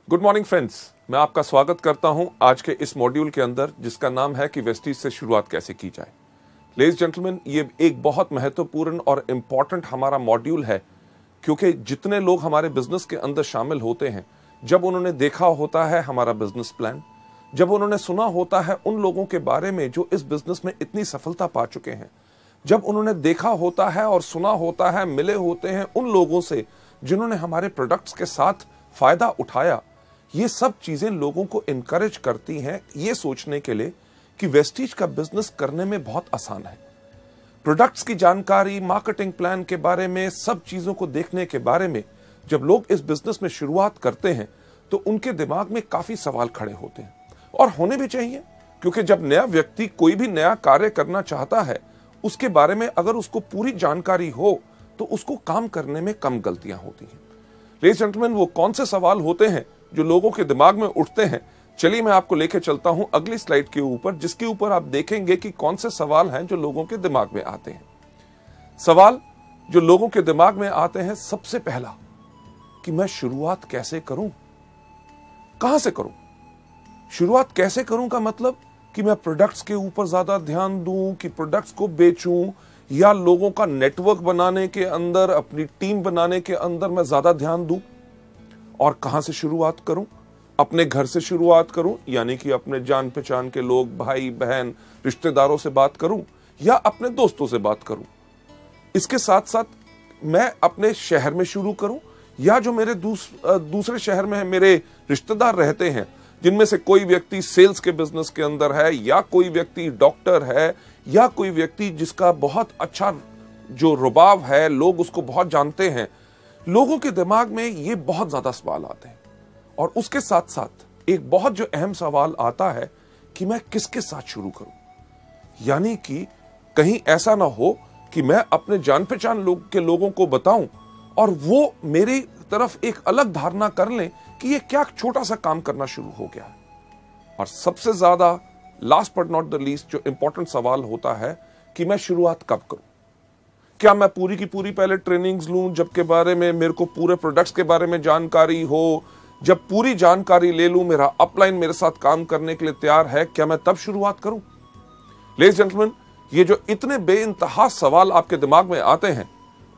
Good morning friends, मैं आपका स्वागत करता हूं आज के इस मॉड्यूल के अंदर जिसका नाम है कि वेस्टीज से शुरुआत कैसे की जाए। लेडीज जेंटलमैन, ये एक बहुत महत्वपूर्ण और इंपॉर्टेंट हमारा मॉड्यूल है, क्योंकि जितने लोग हमारे बिजनेस के अंदर शामिल होते हैं, जब उन्होंने देखा होता है हमारा बिजनेस प्लान, जब उन्होंने सुना होता है उन लोगों के बारे में जो इस बिजनेस में इतनी सफलता पा चुके हैं, जब उन्होंने देखा होता है और सुना होता है, मिले होते हैं उन लोगों से जिन्होंने हमारे प्रोडक्ट्स के साथ फायदा उठाया, ये सब चीजें लोगों को इनकरेज करती हैं ये सोचने के लिए कि वेस्टीज का बिजनेस करने में बहुत आसान है। प्रोडक्ट्स की जानकारी, मार्केटिंग प्लान के बारे में, सब चीजों को देखने के बारे में जब लोग इस बिजनेस में शुरुआत करते हैं तो उनके दिमाग में काफी सवाल खड़े होते हैं, और होने भी चाहिए, क्योंकि जब नया व्यक्ति कोई भी नया कार्य करना चाहता है, उसके बारे में अगर उसको पूरी जानकारी हो तो उसको काम करने में कम गलतियां होती हैं। लेडीज जेंटलमैन, वो कौन से सवाल होते हैं जो लोगों के दिमाग में उठते हैं? चलिए मैं आपको लेके चलता हूं अगली स्लाइड के ऊपर, जिसके ऊपर आप देखेंगे कि कौन से सवाल हैं जो लोगों के दिमाग में आते हैं। सवाल जो लोगों के दिमाग में आते हैं, सबसे पहला कि मैं शुरुआत कैसे करूं, कहां से करूं। शुरुआत कैसे करूं का मतलब कि मैं प्रोडक्ट्स के ऊपर ज्यादा ध्यान दूं, कि प्रोडक्ट्स को बेचूं, या लोगों का नेटवर्क बनाने के अंदर, अपनी टीम बनाने के अंदर मैं ज्यादा ध्यान दूं। और कहां से शुरुआत करूं? अपने घर से शुरुआत करूं, यानी कि अपने जान पहचान के लोग, भाई बहन, रिश्तेदारों से बात करूं, या अपने दोस्तों से बात करूं। इसके साथ साथ मैं अपने शहर में शुरू करूं, या जो मेरे दूसरे शहर में मेरे रिश्तेदार रहते हैं, जिनमें से कोई व्यक्ति सेल्स के बिजनेस के अंदर है, या कोई व्यक्ति डॉक्टर है, या कोई व्यक्ति जिसका बहुत अच्छा जो रुबाब है, लोग उसको बहुत जानते हैं। लोगों के दिमाग में ये बहुत ज्यादा सवाल आते हैं, और उसके साथ साथ एक बहुत जो अहम सवाल आता है कि मैं किसके साथ शुरू करूं। यानी कि कहीं ऐसा ना हो कि मैं अपने जान पहचान के लोगों को बताऊं और वो मेरी तरफ एक अलग धारणा कर लें कि ये क्या छोटा सा काम करना शुरू हो गया है। और सबसे ज्यादा last but not the least जो इंपॉर्टेंट सवाल होता है कि मैं शुरुआत कब करूं। क्या मैं पूरी की पूरी पहले ट्रेनिंग्स लूं, जबकि बारे में मेरे को पूरे प्रोडक्ट्स के बारे में जानकारी हो, जब पूरी जानकारी ले लूं, मेरा अपलाइन मेरे साथ काम करने के लिए तैयार है, क्या मैं तब शुरुआत करूं? लेडीज जेंटलमैन, ये जो इतने बेइंतहा सवाल आपके दिमाग में आते हैं,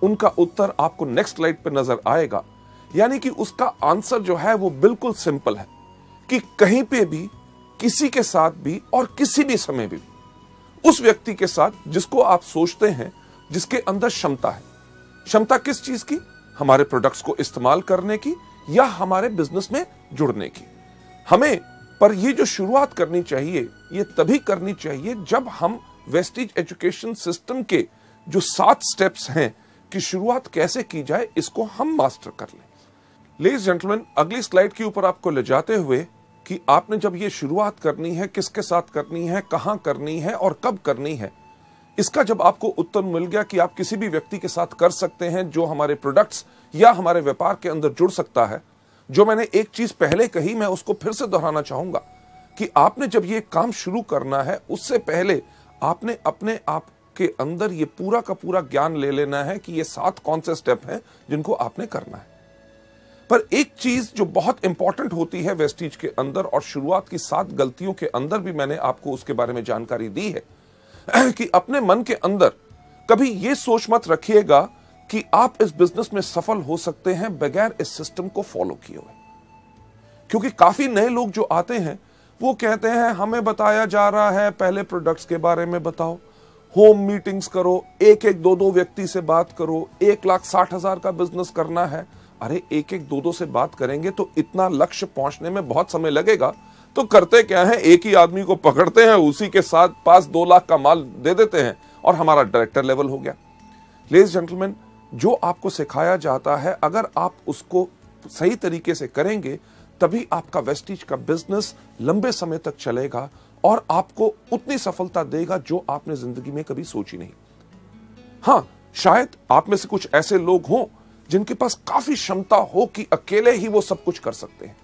उनका उत्तर आपको नेक्स्ट स्लाइड पे नजर आएगा। यानी कि उसका आंसर जो है वो बिल्कुल सिंपल है कि कहीं पे भी, किसी के साथ भी, और किसी भी समय भी उस व्यक्ति के साथ जिसको आप सोचते हैं, जिसके अंदर क्षमता है। क्षमता किस चीज की? हमारे प्रोडक्ट्स को इस्तेमाल करने की, या हमारे बिजनेस में जुड़ने की। हमें पर ये जो शुरुआत करनी चाहिए, ये तभी करनी चाहिए जब हम वेस्टीज एजुकेशन सिस्टम के जो 7 स्टेप्स हैं कि शुरुआत कैसे की जाए, इसको हम मास्टर कर लें। लेडीज जेंटलमैन, अगली स्लाइड के ऊपर आपको ले जाते हुए कि आपने जब ये शुरुआत करनी है, किसके साथ करनी है, कहां करनी है और कब करनी है, इसका जब आपको उत्तर मिल गया कि आप किसी भी व्यक्ति के साथ कर सकते हैं जो हमारे प्रोडक्ट्स या हमारे व्यापार के अंदर जुड़ सकता है। जो मैंने एक चीज पहले कही, मैं उसको फिर से दोहराना चाहूंगा कि आपने जब ये काम शुरू करना है, उससे पहले आपने अपने आप के अंदर ये पूरा का पूरा ज्ञान ले लेना है कि ये 7 कौन से स्टेप हैं जिनको आपने करना है। पर एक चीज जो बहुत इंपॉर्टेंट होती है वेस्टीज के अंदर, और शुरुआत की 7 गलतियों के अंदर भी मैंने आपको उसके बारे में जानकारी दी है, कि अपने मन के अंदर कभी यह सोच मत रखिएगा कि आप इस बिजनेस में सफल हो सकते हैं बगैर इस सिस्टम को फॉलो किए हुए। क्योंकि काफी नए लोग जो आते हैं वो कहते हैं हमें बताया जा रहा है पहले प्रोडक्ट्स के बारे में बताओ, होम मीटिंग्स करो, एक एक दो दो व्यक्ति से बात करो, 1,60,000 का बिजनेस करना है। अरे एक एक दो दो से बात करेंगे तो इतना लक्ष्य पहुंचने में बहुत समय लगेगा। तो करते क्या है, एक ही आदमी को पकड़ते हैं, उसी के साथ पास 2 लाख का माल दे देते हैं और हमारा डायरेक्टर लेवल हो गया। लेडीज जेंटलमैन, जो आपको सिखाया जाता है, अगर आप उसको सही तरीके से करेंगे, तभी आपका वेस्टीज का बिजनेस लंबे समय तक चलेगा और आपको उतनी सफलता देगा जो आपने जिंदगी में कभी सोची नहीं। हां, शायद आप में से कुछ ऐसे लोग हों जिनके पास काफी क्षमता हो कि अकेले ही वो सब कुछ कर सकते हैं,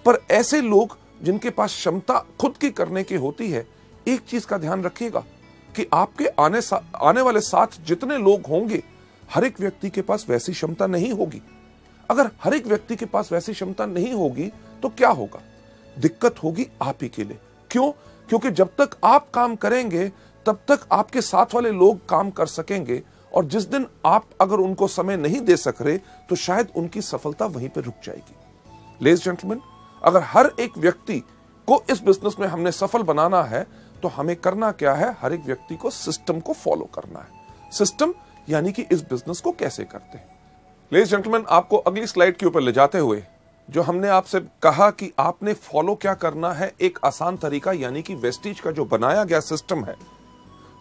पर ऐसे लोग जिनके पास क्षमता खुद की करने की होती है, एक चीज का ध्यान रखिएगा कि आपके आने वाले साथ जितने लोग होंगे, हर एक व्यक्ति के पास वैसी क्षमता नहीं होगी। अगर हर एक व्यक्ति के पास वैसी क्षमता नहीं होगी तो क्या होगा? दिक्कत होगी आप ही के लिए। क्यों? क्योंकि जब तक आप काम करेंगे तब तक आपके साथ वाले लोग काम कर सकेंगे, और जिस दिन आप अगर उनको समय नहीं दे सक रहे तो शायद उनकी सफलता वहीं पर रुक जाएगी। लेडीज जेंटलमैन, अगर हर एक व्यक्ति को इस बिजनेस में हमने सफल बनाना है तो हमें करना क्या है? हर एक व्यक्ति को सिस्टम को फॉलो करना है। सिस्टम यानी कि इस बिजनेस को कैसे करते हैं। लेडीज जेंटलमैन, आपको अगली स्लाइड के ऊपर ले जाते हुए जो हमने आपसे कहा कि आपने फॉलो क्या करना है, एक आसान तरीका, यानी कि वेस्टीज का जो बनाया गया सिस्टम है,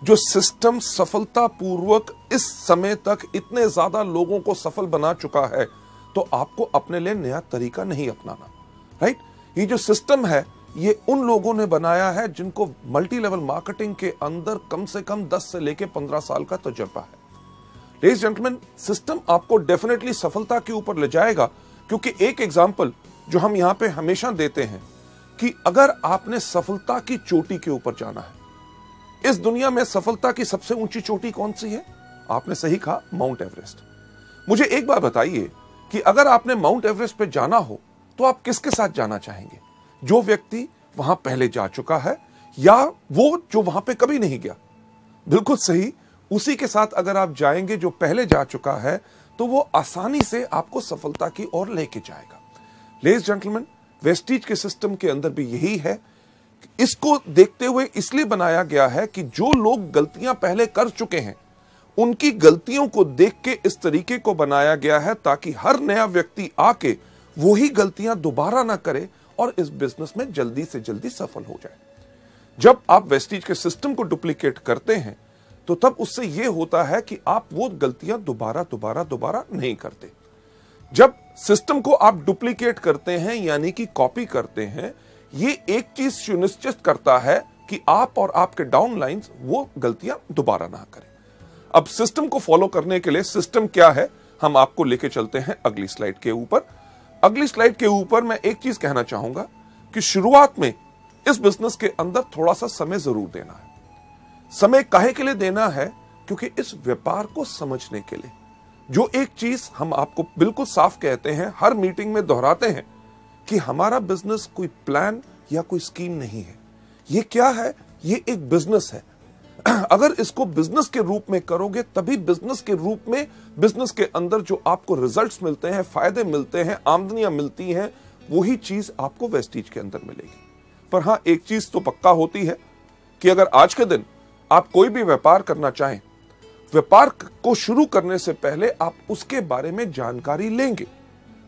जो सिस्टम सफलतापूर्वक इस समय तक इतने ज्यादा लोगों को सफल बना चुका है, तो आपको अपने लिए नया तरीका नहीं अपनाना। राइट? ये जो सिस्टम है ये उन लोगों ने बनाया है जिनको मल्टी लेवल मार्केटिंग के अंदर कम से कम 10 से लेकर 15 साल का तजुर्बा है। लेडीज जेंटलमैन, सिस्टम आपको डेफिनेटली सफलता के ऊपर ले जाएगा, क्योंकि एक एग्जांपल जो हम यहां पे हमेशा देते हैं कि अगर आपने सफलता की चोटी के ऊपर जाना है, इस दुनिया में सफलता की सबसे ऊंची चोटी कौन सी है? आपने सही कहा, माउंट एवरेस्ट। मुझे एक बात बताइए कि अगर आपने माउंट एवरेस्ट पे जाना हो तो आप किसके साथ जाना चाहेंगे? जो व्यक्ति वहां पहले जा चुका है या वो जो वहां पे कभी नहीं गया? बिल्कुल सही, उसी के साथ अगर आप जाएंगे जो पहले जा चुका है तो वो आसानी से आपको सफलता की ओर लेके जाएगा। लेडीज जेंटलमैन, वेस्टीज के सिस्टम के अंदर भी यही है। इसको देखते हुए इसलिए बनाया गया है कि जो लोग गलतियां पहले कर चुके हैं उनकी गलतियों को देख के इस तरीके को बनाया गया है ताकि हर नया व्यक्ति आके वही गलतियां दोबारा ना करे और इस बिजनेस में जल्दी से जल्दी सफल हो जाए। जब आप वेस्टीज के सिस्टम को डुप्लीकेट करते हैं तो तब उससे यह होता है कि आप वो गलतियां दोबारा नहीं करते। जब सिस्टम को आप डुप्लीकेट करते हैं यानी कि कॉपी करते हैं, ये एक चीज सुनिश्चित करता है कि आप और आपके डाउनलाइंस वो गलतियां दोबारा ना करें। अब सिस्टम को फॉलो करने के लिए सिस्टम क्या है, हम आपको लेके चलते हैं अगली स्लाइड के ऊपर। अगली स्लाइड के ऊपर मैं एक चीज कहना चाहूंगा कि शुरुआत में इस बिजनेस के अंदर थोड़ा सा समय जरूर देना है। समय काहे के लिए देना है? क्योंकि इस व्यापार को समझने के लिए। जो एक चीज हम आपको बिल्कुल साफ कहते हैं, हर मीटिंग में दोहराते हैं कि हमारा बिजनेस कोई प्लान या कोई स्कीम नहीं है। ये क्या है? ये एक बिजनेस है। अगर इसको बिजनेस के रूप में करोगे तभी बिजनेस के रूप में, बिजनेस के अंदर जो आपको रिजल्ट्स मिलते हैं, फायदे मिलते हैं, आमदनियां मिलती हैं, वही चीज आपको वेस्टीज के अंदर मिलेगी। पर हां, एक चीज तो पक्का होती है कि अगर आज के दिन आप कोई भी व्यापार करना चाहें, व्यापार को शुरू करने से पहले आप उसके बारे में जानकारी लेंगे।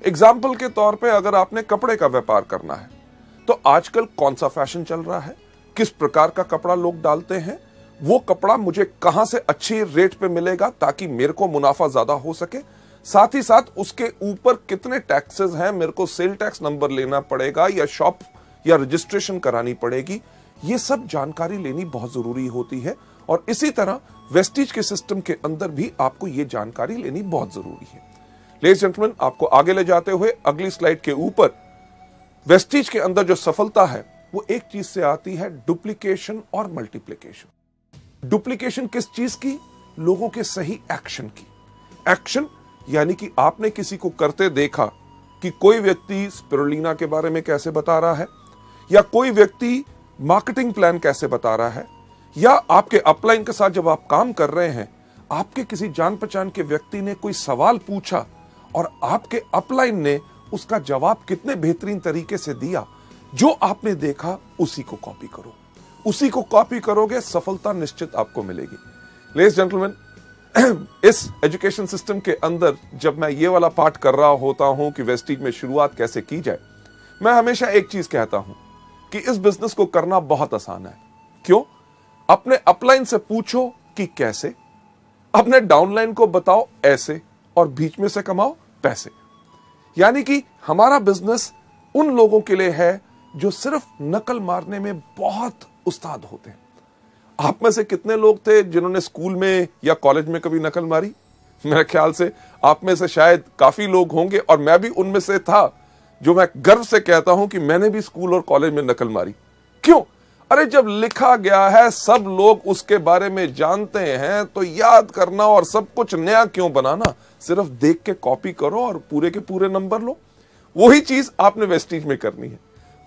एग्जाम्पल के तौर पे अगर आपने कपड़े का व्यापार करना है तो आजकल कौन सा फैशन चल रहा है, किस प्रकार का कपड़ा लोग डालते हैं, वो कपड़ा मुझे कहां से अच्छी रेट पे मिलेगा ताकि मेरे को मुनाफा ज्यादा हो सके, साथ ही साथ उसके ऊपर कितने टैक्सेस हैं, मेरे को सेल टैक्स नंबर लेना पड़ेगा या शॉप या रजिस्ट्रेशन करानी पड़ेगी, ये सब जानकारी लेनी बहुत जरूरी होती है। और इसी तरह वेस्टीज के सिस्टम के अंदर भी आपको ये जानकारी लेनी बहुत जरूरी है। लेडीज जेंटलमैन, आपको आगे ले जाते हुए अगली स्लाइड के ऊपर, वेस्टीज के अंदर जो सफलता है वो एक चीज से आती है, डुप्लीकेशन और मल्टीप्लीकेशन। डुप्लीकेशन किस चीज की? लोगों के सही एक्शन की। एक्शन यानी कि आपने किसी को करते देखा कि कोई व्यक्ति स्पिरुलिना के बारे में कैसे बता रहा है, या कोई व्यक्ति मार्केटिंग प्लान कैसे बता रहा है, या आपके अपलाइन के साथ जब आप काम कर रहे हैं, आपके किसी जान पहचान के व्यक्ति ने कोई सवाल पूछा और आपके अपलाइन ने उसका जवाब कितने बेहतरीन तरीके से दिया, जो आपने देखा उसी को कॉपी करो। उसी को कॉपी करोगे, सफलता निश्चित आपको मिलेगी। लेडीज जेंटलमैन, इस एजुकेशन सिस्टम के अंदर जब मैं ये वाला पार्ट कर रहा होता हूं कि वेस्टीज में शुरुआत कैसे की जाए, मैं हमेशा एक चीज कहता हूं कि इस बिजनेस को करना बहुत आसान है। क्यों? अपने अपलाइन से पूछो कि कैसे, अपने डाउनलाइन को बताओ ऐसे, और बीच में से कमाओ पैसे। यानी कि हमारा बिजनेस उन लोगों के लिए है जो सिर्फ नकल मारने में बहुत उस्ताद होते हैं। आप में से कितने लोग थे जिन्होंने स्कूल में या कॉलेज में कभी नकल मारी? मेरे ख्याल से आप में से शायद काफी लोग होंगे, और मैं भी उनमें से था, जो मैं गर्व से कहता हूं कि मैंने भी स्कूल और कॉलेज में नकल मारी। क्यों? अरे जब लिखा गया है, सब लोग उसके बारे में जानते हैं, तो याद करना और सब कुछ नया क्यों बनाना? सिर्फ देख के कॉपी करो और पूरे के पूरे नंबर लो। वही चीज आपने वेस्टीज में करनी है।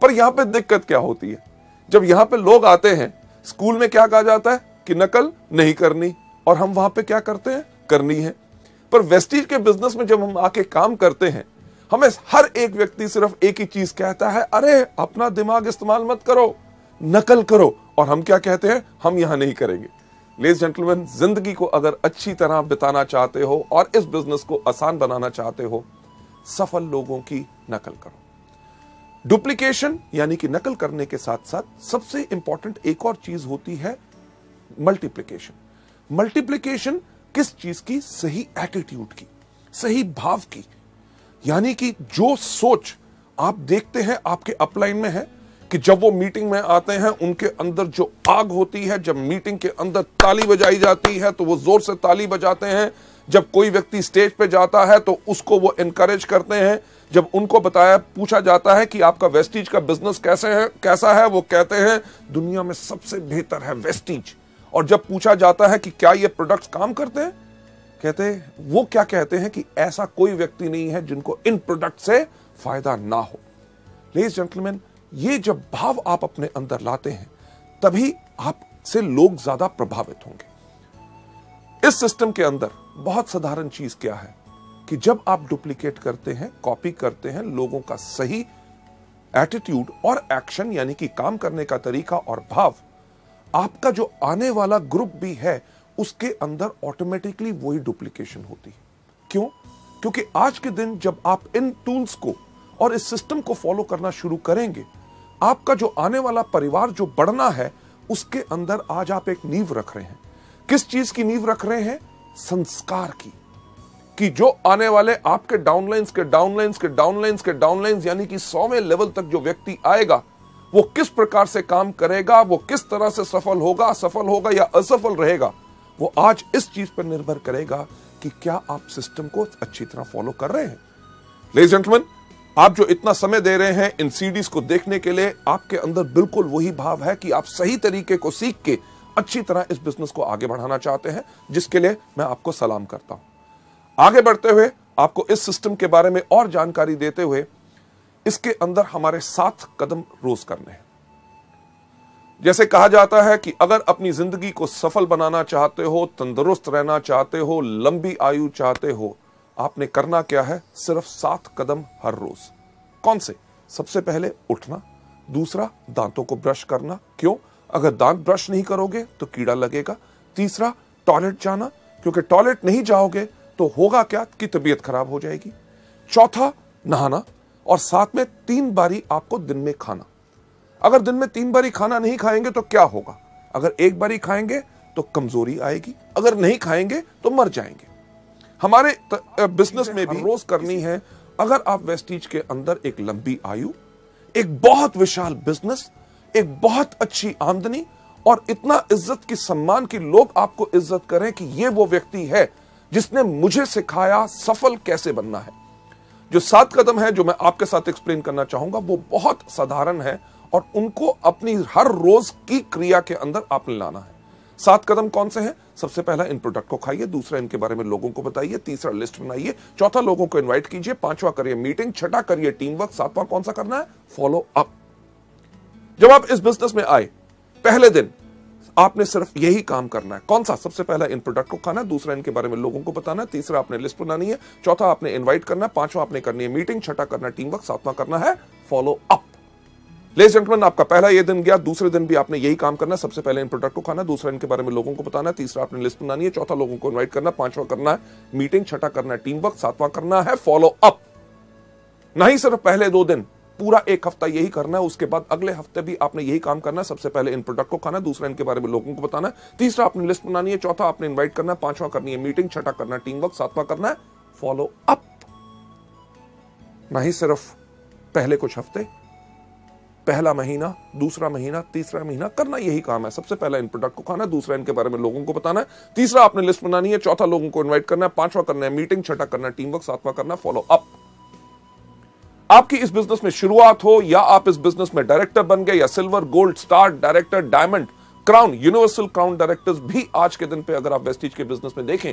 पर यहां पे दिक्कत क्या होती है, जब यहां पे लोग आते हैं, स्कूल में क्या कहा जाता है कि नकल नहीं करनी, और हम वहां पे क्या करते हैं, करनी है। पर वेस्टीज के बिजनेस में जब हम आके काम करते हैं, हमें हर एक व्यक्ति सिर्फ एक ही चीज कहता है, अरे अपना दिमाग इस्तेमाल मत करो, नकल करो। और हम क्या कहते हैं, हम यहां नहीं करेंगे। लेडीज जेंटलमैन, जिंदगी को अगर अच्छी तरह बिताना चाहते हो और इस बिजनेस को आसान बनाना चाहते हो, सफल लोगों की नकल करो। डुप्लीकेशन यानी कि नकल करने के साथ साथ सबसे इंपॉर्टेंट एक और चीज होती है मल्टीप्लिकेशन। मल्टीप्लिकेशन किस चीज की, सही एटीट्यूड की, सही भाव की। यानी कि जो सोच आप देखते हैं आपके अपलाइन में है कि जब वो मीटिंग में आते हैं उनके अंदर जो आग होती है, जब मीटिंग के अंदर ताली बजाई जाती है तो वो जोर से ताली बजाते हैं, जब कोई व्यक्ति स्टेज पे जाता है तो उसको वो एनकरेज करते हैं, जब उनको पूछा जाता है कि आपका वेस्टीज का बिजनेस कैसा है, वो कहते हैं दुनिया में सबसे बेहतर है वेस्टीज। और जब पूछा जाता है कि क्या ये प्रोडक्ट्स काम करते हैं, वो क्या कहते हैं कि ऐसा कोई व्यक्ति नहीं है जिनको इन प्रोडक्ट से फायदा ना हो। लेडीज जेंटलमैन, ये जब भाव आप अपने अंदर लाते हैं तभी आपसे लोग ज्यादा प्रभावित होंगे। इस सिस्टम के अंदर बहुत साधारण चीज क्या है कि जब आप डुप्लीकेट करते हैं, कॉपी करते हैं, लोगों का सही एटीट्यूड और एक्शन यानी कि काम करने का तरीका और भाव, आपका जो आने वाला ग्रुप भी है उसके अंदर ऑटोमेटिकली वही डुप्लीकेशन होती है। क्यों? क्योंकि आज के दिन जब आप इन टूल्स को और इस सिस्टम को फॉलो करना शुरू करेंगे, आपका जो आने वाला परिवार जो बढ़ना है उसके अंदर आज आप एक नींव रख रहे हैं। किस चीज की नींव रख रहे हैं? संस्कार की। कि जो आने वाले आपके डाउनलाइंस के डाउनलाइंस के डाउनलाइंस के डाउनलाइंस यानी कि 100वें लेवल तक जो व्यक्ति आएगा, वो किस प्रकार से काम करेगा, वो किस तरह से सफल होगा या असफल रहेगा, वो आज इस चीज पर निर्भर करेगा कि क्या आप सिस्टम को अच्छी तरह फॉलो कर रहे हैं। लेडीज जेंटलमैन, आप जो इतना समय दे रहे हैं इन सीडीज को देखने के लिए, आपके अंदर बिल्कुल वही भाव है कि आप सही तरीके को सीख के अच्छी तरह इस बिजनेस को आगे बढ़ाना चाहते हैं, जिसके लिए मैं आपको सलाम करता हूं। आगे बढ़ते हुए आपको इस सिस्टम के बारे में और जानकारी देते हुए, इसके अंदर हमारे 7 कदम रोज करने हैं। जैसे कहा जाता है कि अगर अपनी जिंदगी को सफल बनाना चाहते हो, तंदुरुस्त रहना चाहते हो, लंबी आयु चाहते हो, आपने करना क्या है? सिर्फ 7 कदम हर रोज। कौन से? सबसे पहले उठना, दूसरा दांतों को ब्रश करना। क्यों? अगर दांत ब्रश नहीं करोगे तो कीड़ा लगेगा। तीसरा, टॉयलेट जाना, क्योंकि टॉयलेट नहीं जाओगे तो होगा क्या कि तबीयत खराब हो जाएगी। चौथा, नहाना, और साथ में 3 बारी आपको दिन में खाना। अगर दिन में 3 बारी खाना नहीं खाएंगे तो क्या होगा? अगर 1 बारी खाएंगे तो कमजोरी आएगी, अगर नहीं खाएंगे तो मर जाएंगे। हमारे बिजनेस में भी रोज करनी है। अगर आप वेस्टीज के अंदर एक लंबी आयु, एक बहुत विशाल बिजनेस, एक बहुत अच्छी आमदनी और इतना इज्जत की सम्मान की लोग आपको इज्जत करें कि ये वो व्यक्ति है जिसने मुझे सिखाया सफल कैसे बनना है। जो 7 कदम है जो मैं आपके साथ एक्सप्लेन करना चाहूंगा वो बहुत साधारण है और उनको अपनी हर रोज की क्रिया के अंदर आपने लाना है। 7 कदम कौन से हैं? सबसे पहला, इन प्रोडक्ट को खाइए। दूसरा, इनके बारे में लोगों को बताइए। तीसरा, लिस्ट बनाइए। चौथा, लोगों को इनवाइट कीजिए। 5वां, करिए मीटिंग। 6ठा, करिए टीम वर्क। 7वां कौन सा करना है? Follow up. जब आप इस बिजनेस में आए पहले दिन आपने सिर्फ यही काम करना है। कौन सा? सबसे पहला, इन प्रोडक्ट को खाना है। दूसरा, इनके बारे में लोगों को बताना है। तीसरा, आपने लिस्ट बनानी है। चौथा, आपने इनवाइट करना है। 5वां, आपने करनी है मीटिंग। 6ठा, करना है टीम वर्क। 7वां करना है फॉलो अप। लेडीज जेंटलमैन, आपका पहला ये दिन गया। दूसरे दिन भी आपने यही काम करना है। सबसे पहले इन प्रोडक्ट को खाना, दूसरा इनके बारे में लोगों को बताना है, तीसरा आपने लिस्ट बनानी है, चौथा लोगों को इनवाइट करना, 5वां करना है मीटिंग, 6ठा करना है टीम वर्क, 7वां करना है फॉलो अप। नहीं सिर्फ पहले 2 दिन, पूरा 1 हफ्ता यही करना है। उसके बाद अगले हफ्ते भी आपने यही काम करना है। सबसे पहले इन प्रोडक्ट को खाना, दूसरा इनके बारे में लोगों को बताना है, तीसरा आपने लिस्ट बनानी है, चौथा आपने इनवाइट करना है, 5वां करनी है मीटिंग, 6ठा करना है टीम वर्क, 7वां करना है फॉलो अप। नहीं सिर्फ पहले कुछ हफ्ते, पहला महीना, दूसरा महीना, तीसरा महीना करना यही काम है। सबसे पहला इन प्रोडक्ट को खाना, दूसरा इनके बारे में लोगों को बताना है, तीसरा आपने लिस्ट बनानी है, चौथा लोगों को इनवाइट करना है, 5वां करना है मीटिंग, 6ठा करना है टीम वर्क, 7वां करना है फॉलो अप। आपकी इस बिजनेस में शुरुआत हो या आप इस बिजनेस में डायरेक्टर बन गए या silver, gold, star, director, diamond, crown, universal crown directors भी आज के दिन पे अगर आप वेस्टीज के बिजनेस में देखें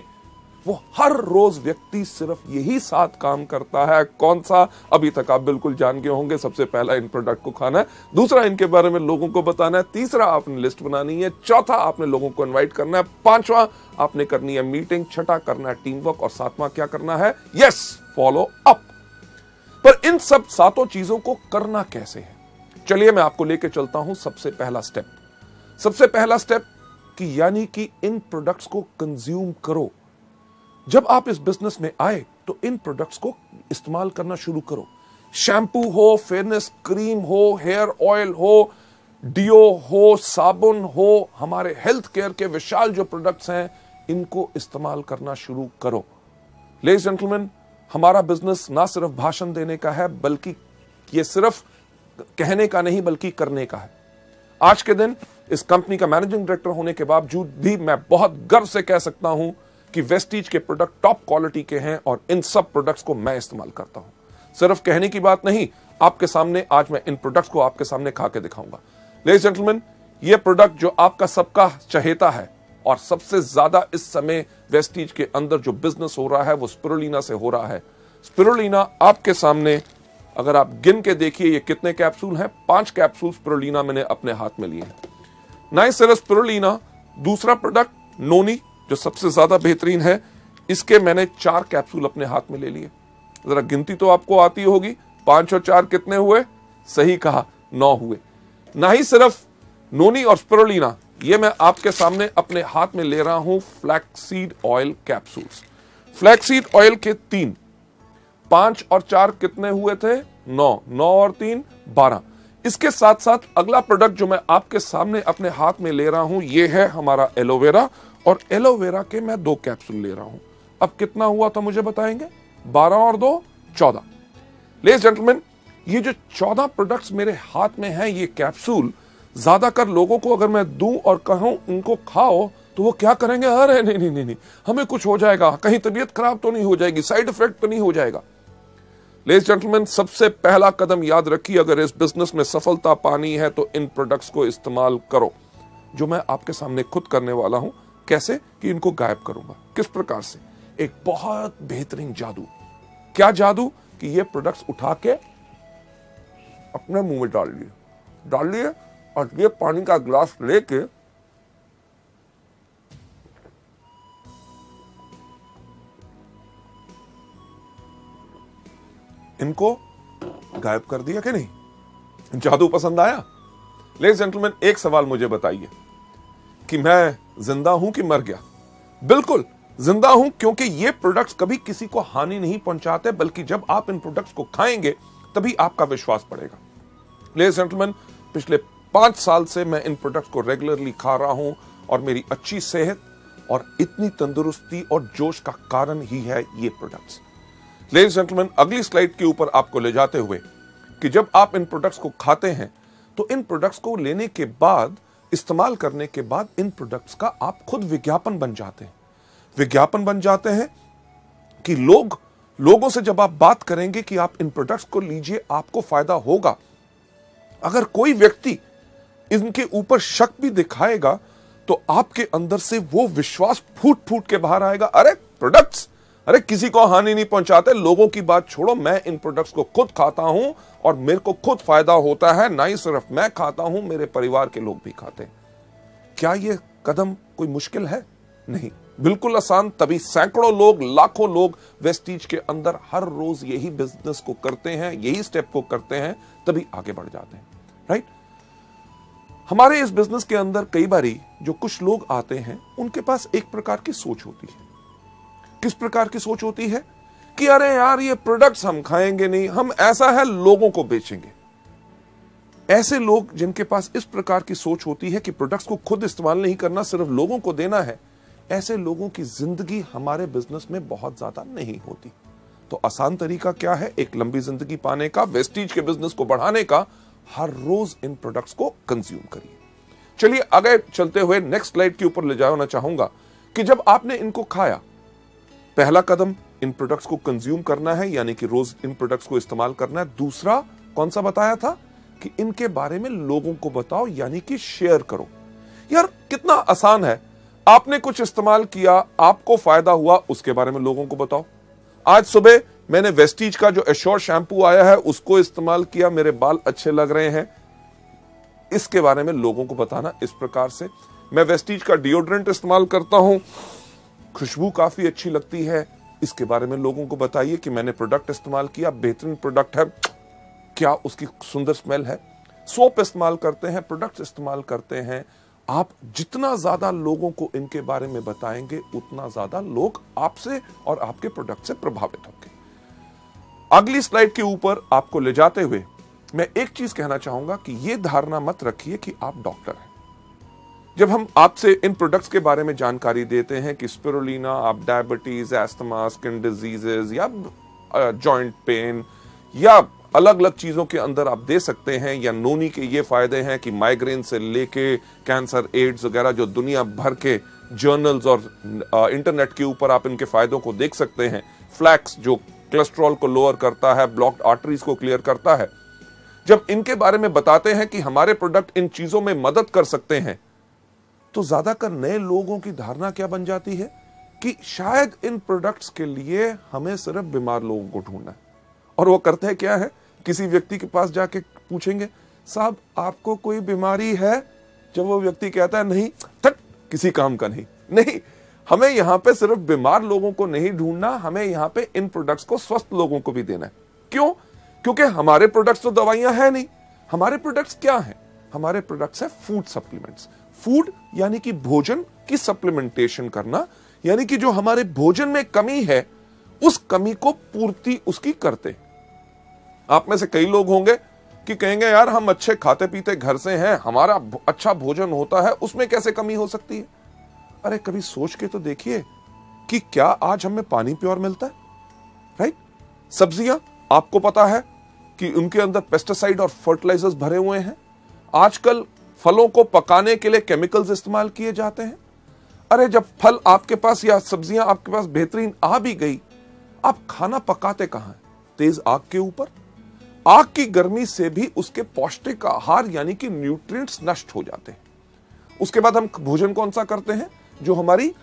वो हर रोज व्यक्ति सिर्फ यही 7 काम करता है। कौन सा? अभी तक आप बिल्कुल जान गए होंगे। सबसे पहला इन प्रोडक्ट को खाना है, दूसरा इनके बारे में लोगों को बताना है, तीसरा आपने लिस्ट बनानी है, चौथा आपने लोगों को इनवाइट करना है, पांचवा आपने करनी है मीटिंग, छठा करना है टीम वर्क और सातवां क्या करना है? Yes, follow up. पर इन सब 7 चीजों को करना कैसे है? चलिए मैं आपको लेके चलता हूं सबसे पहला स्टेप। सबसे पहला स्टेप कि यानी कि इन प्रोडक्ट्स को कंज्यूम करो। जब आप इस बिजनेस में आए तो इन प्रोडक्ट्स को इस्तेमाल करना शुरू करो। शैम्पू हो, फेयरनेस क्रीम हो, हेयर ऑयल हो, डियो हो, साबुन हो, हमारे हेल्थ केयर के विशाल जो प्रोडक्ट्स हैं, इनको इस्तेमाल करना शुरू करो। लेडीज जेंटलमैन, हमारा बिजनेस ना सिर्फ भाषण देने का है, बल्कि ये सिर्फ कहने का नहीं बल्कि करने का है। आज के दिन इस कंपनी का मैनेजिंग डायरेक्टर होने के बावजूद भी मैं बहुत गर्व से कह सकता हूं कि वेस्टीज के प्रोडक्ट टॉप क्वालिटी के हैं और इन सब प्रोडक्ट्स को मैं इस्तेमाल करता हूं। सिर्फ कहने की बात नहीं, आपके सामने आज मैं इन प्रोडक्ट्स को आपके सामने खा के दिखाऊंगा। लेडीज जेंटलमैन, ये प्रोडक्ट जो आपका सबका चहेता है और सबसे ज्यादा इस समय वेस्टीज के अंदर जो बिजनेस हो रहा है वो स्पिरुलिना से हो रहा है। स्पिरुलिना आपके सामने, अगर आप गिन के देखिए ये कितने कैप्सूल हैं, 5 कैप्सूल स्पिरुलिना मैंने अपने हाथ में लिए हैं। नाइसिलस स्पिरुलिना, दूसरा प्रोडक्ट नोनी जो सबसे ज्यादा बेहतरीन है, इसके मैंने 4 कैप्सूल अपने हाथ में ले लिए। जरा गिनती तो आपको आती होगी, 5 और 4 कितने हुए? सही कहा, 9 हुए। ना ही सिर्फ नोनी और स्पिरुलिना, ये मैं आपके सामने अपने हाथ में ले रहा हूं flaxseed oil capsules. Flaxseed oil के 3, 5 और 4 कितने हुए थे? 9, 9 और 3 12। इसके साथ साथ अगला प्रोडक्ट जो मैं आपके सामने अपने हाथ में ले रहा हूं, ये है हमारा एलोवेरा, और एलोवेरा के मैं 2 कैप्सूल ले रहा हूं। अब कितना हुआ था मुझे बताएंगे? 12 और 2 14। लेडीज जेंटलमैन, ये जो 14 प्रोडक्ट्स मेरे हाथ में हैं, ये कैप्सूल ज्यादातर लोगों को अगर मैं दूं और कहूं इनको खाओ तो वो क्या करेंगे? अरे नहीं नहीं नहीं नहीं, हमें कुछ हो जाएगा, कहीं तबीयत खराब तो नहीं हो जाएगी, साइड इफेक्ट तो नहीं हो जाएगा। लेडीज जेंटलमैन, सबसे पहला कदम याद रखिए, अगर इस बिजनेस में सफलता पानी है तो इन प्रोडक्ट्स को इस्तेमाल करो, जो मैं आपके सामने खुद करने वाला हूं। कैसे कि इनको गायब करूंगा, किस प्रकार से? एक बहुत बेहतरीन जादू। क्या जादू? कि ये प्रोडक्ट्स उठा के अपने मुंह में डाल लिए और ये पानी का ग्लास लेके इनको गायब कर दिया कि नहीं? जादू पसंद आया? लेडीज जेंटलमैन, एक सवाल मुझे बताइए कि मैं जिंदा हूं कि मर गया? बिल्कुल जिंदा हूं, क्योंकि ये प्रोडक्ट्स कभी किसी को हानि नहीं पहुंचाते, बल्कि जब आप इन प्रोडक्ट्स को खाएंगे तभी आपका विश्वास बढ़ेगा। लेडीज जेंटलमैन, पिछले 5 साल से मैं इन प्रोडक्ट्स को रेगुलरली खा रहा हूं और मेरी अच्छी सेहत और इतनी तंदुरुस्ती और जोश का कारण ही है ये प्रोडक्ट्स। लेडीज जेंटलमैन, अगली स्लाइड के ऊपर आपको ले जाते हुए कि जब आप इन प्रोडक्ट्स को खाते हैं तो इन प्रोडक्ट्स को लेने के बाद, इस्तेमाल करने के बाद, इन प्रोडक्ट्स का आप खुद विज्ञापन बन जाते हैं। विज्ञापन बन जाते हैं कि लोगों से जब आप बात करेंगे कि आप इन प्रोडक्ट्स को लीजिए, आपको फायदा होगा। अगर कोई व्यक्ति इनके ऊपर शक भी दिखाएगा तो आपके अंदर से वो विश्वास फूट फूट के बाहर आएगा। अरे प्रोडक्ट्स, अरे किसी को हानि नहीं पहुंचाते, लोगों की बात छोड़ो, मैं इन प्रोडक्ट्स को खुद खाता हूं और मेरे को खुद फायदा होता है। ना ही सिर्फ मैं खाता हूं, मेरे परिवार के लोग भी खाते हैं। क्या यह कदम कोई मुश्किल है? नहीं, बिल्कुल आसान। तभी सैकड़ों लोग, लाखों लोग वेस्टीज के अंदर हर रोज यही बिजनेस को करते हैं, यही स्टेप को करते हैं, तभी आगे बढ़ जाते हैं। राइट? हमारे इस बिजनेस के अंदर कई बारी जो कुछ लोग आते हैं, उनके पास एक प्रकार की सोच होती है। किस प्रकार की सोच होती है? कि अरे यार, ये प्रोडक्ट्स हम खाएंगे नहीं, हम ऐसा है लोगों को बेचेंगे। ऐसे लोग जिनके पास इस प्रकार की सोच होती है कि प्रोडक्ट्स को खुद इस्तेमाल नहीं करना, सिर्फ लोगों को देना है, ऐसे लोगों की जिंदगी हमारे बिजनेस में बहुत ज्यादा नहीं होती। तो आसान तरीका क्या है एक लंबी जिंदगी पाने का, वेस्टीज के बिजनेस को बढ़ाने का? हर रोज इन प्रोडक्ट्स को कंज्यूम करिए। चलिए आगे चलते हुए नेक्स्ट स्लाइड के ऊपर ले जाना चाहूंगा कि जब आपने इनको खाया, पहला कदम इन प्रोडक्ट्स को कंज्यूम करना है, यानी कि रोज इन प्रोडक्ट्स को इस्तेमाल करना है। दूसरा कौन सा बताया था? कि इनके बारे में लोगों को बताओ, यानी कि शेयर करो। यार कितना आसान है। आपने कुछ इस्तेमाल किया, आपको फायदा हुआ, उसके बारे में लोगों को बताओ। आज सुबह मैंने वेस्टीज का जो एश्योर शैम्पू आया है उसको इस्तेमाल किया, मेरे बाल अच्छे लग रहे हैं, इसके बारे में लोगों को बताना इस प्रकार से। मैं वेस्टीज का डिओड्रेंट इस्तेमाल करता हूं, खुशबू काफी अच्छी लगती है, इसके बारे में लोगों को बताइए कि मैंने प्रोडक्ट इस्तेमाल किया, बेहतरीन प्रोडक्ट है, क्या उसकी सुंदर स्मेल है। सोप इस्तेमाल करते हैं, प्रोडक्ट्स इस्तेमाल करते हैं, आप जितना ज्यादा लोगों को इनके बारे में बताएंगे उतना ज्यादा लोग आपसे और आपके प्रोडक्ट से प्रभावित होंगे। अगली स्लाइड के ऊपर आपको ले जाते हुए मैं एक चीज कहना चाहूंगा कि यह धारणा मत रखिए कि आप डॉक्टर हैं। जब हम आपसे इन प्रोडक्ट्स के बारे में जानकारी देते हैं कि स्पिरुलिना आप डायबिटीज, एस्थमा, स्किन डिजीजेज या जॉइंट पेन या अलग अलग चीजों के अंदर आप दे सकते हैं, या नोनी के ये फायदे हैं कि माइग्रेन से लेके कैंसर, एड्स वगैरह जो दुनिया भर के जर्नल्स और इंटरनेट के ऊपर आप इनके फायदों को देख सकते हैं। फ्लैक्स जो कोलेस्ट्रॉल को लोअर करता है, ब्लॉक्ड आर्टरीज को क्लियर करता है। जब इनके बारे में बताते हैं कि हमारे प्रोडक्ट इन चीजों में मदद कर सकते हैं, तो ज्यादातर नए लोगों की धारणा क्या बन जाती है कि शायद इन प्रोडक्ट्स के लिए हमें सिर्फ बीमार लोगों को ढूंढना है। और वो करते हैं क्या है, किसी व्यक्ति के पास जाके पूछेंगे, साहब आपको कोई बीमारी है? जब वो व्यक्ति कहता है नहीं, तक किसी काम का नहीं। नहीं, हमें यहां पे सिर्फ बीमार लोगों को नहीं ढूंढना, हमें यहां पे इन प्रोडक्ट्स को स्वस्थ लोगों को भी देना है। क्यों? क्योंकि हमारे प्रोडक्ट्स तो दवाइयां है नहीं। हमारे प्रोडक्ट्स क्या हैं? हमारे प्रोडक्ट्स है फूड सप्लीमेंट्स। फूड यानी कि भोजन की सप्लीमेंटेशन करना, यानी कि जो हमारे भोजन में कमी है उस कमी को पूर्ति उसकी करते। आप में से कई लोग होंगे कि कहेंगे यार हम अच्छे खाते पीते घर से हैं, हमारा अच्छा भोजन होता है, उसमें कैसे कमी हो सकती है? अरे कभी सोच के तो देखिए कि क्या आज हमें पानी प्योर मिलता है? राइट? सब्जियां आपको पता है कि उनके अंदर पेस्टिसाइड और फर्टिलाइजर्स भरे हुए हैं। आजकल फलों को पकाने के लिए केमिकल्स इस्तेमाल किए जाते हैं। अरे जब फल आपके पास या सब्जियां आपके पास बेहतरीन आ भी गई, आप खाना पकाते कहां हैं? तेज आग के ऊपर। आग की गर्मी से भी उसके पौष्टिक आहार यानी कि न्यूट्रिएंट्स नष्ट हो जाते हैं। उसके बाद हम भोजन कौन सा करते हैं? जो हमारी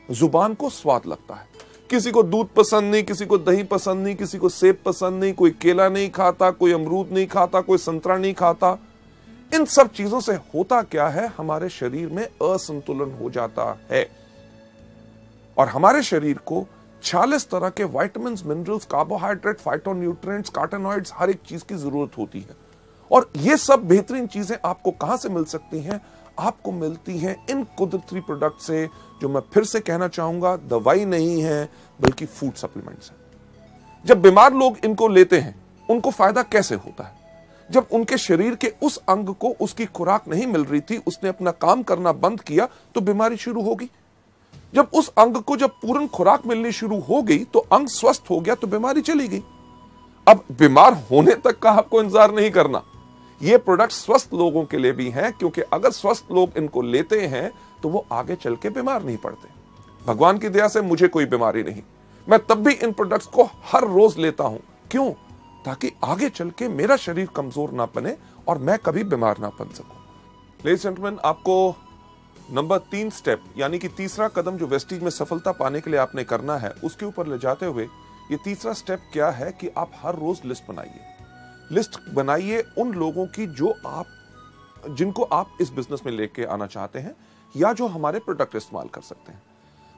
जुबान को स्वाद लगता है। किसी को दूध पसंद नहीं, किसी को दही पसंद नहीं, किसी को सेब पसंद नहीं, कोई केला नहीं खाता, कोई अमरूद नहीं खाता, कोई संतरा नहीं खाता। इन सब चीजों से होता क्या है? हमारे शरीर में असंतुलन हो जाता है और हमारे शरीर को 46 तरह के विटामिन, मिनरल्स, कार्बोहाइड्रेट, फाइटोन्यूट्रिएंट्स, कार्टेनॉइड्स, हर एक चीज की जरूरत होती है। और ये सब बेहतरीन चीजें आपको कहां से मिल सकती हैं? आपको मिलती हैं इन कुदरती प्रोडक्ट से, जो मैं फिर से कहना चाहूंगा दवाई नहीं है बल्कि फूड सप्लीमेंट्स है। जब बीमार लोग इनको लेते हैं उनको फायदा कैसे होता है? जब उनके शरीर के उस अंग को उसकी खुराक नहीं मिल रही थी, उसने अपना काम करना बंद किया तो बीमारी शुरू होगी। जब उस अंग को जब पूर्ण खुराक मिलनी शुरू हो गई तो अंग स्वस्थ हो गया तो बीमारी चली गई। अब बीमार होने तक का आपको इंतजार नहीं करना। ये प्रोडक्ट स्वस्थ लोगों के लिए भी हैं, क्योंकि अगर स्वस्थ लोग इनको लेते हैं तो वो आगे चल के बीमार नहीं पड़ते। भगवान की दया से मुझे कोई बीमारी नहीं, मैं तब भी इन प्रोडक्ट्स को हर रोज लेता हूं। क्यों? ताकि आगे चल के मेरा शरीर कमजोर ना बने और मैं कभी बीमार ना बन सकूं। लेडीज एंड जेंटलमैन, आपको नंबर 3 स्टेप यानी कि तीसरा कदम जो वेस्टीज में सफलता पाने के लिए आपने करना है, उसके ऊपर ले जाते हुए ये तीसरा स्टेप क्या है कि आप हर रोज लिस्ट बनाइए। लिस्ट बनाइए उन लोगों की जिनको आप इस बिजनेस में लेके आना चाहते हैं या जो हमारे प्रोडक्ट इस्तेमाल कर सकते हैं।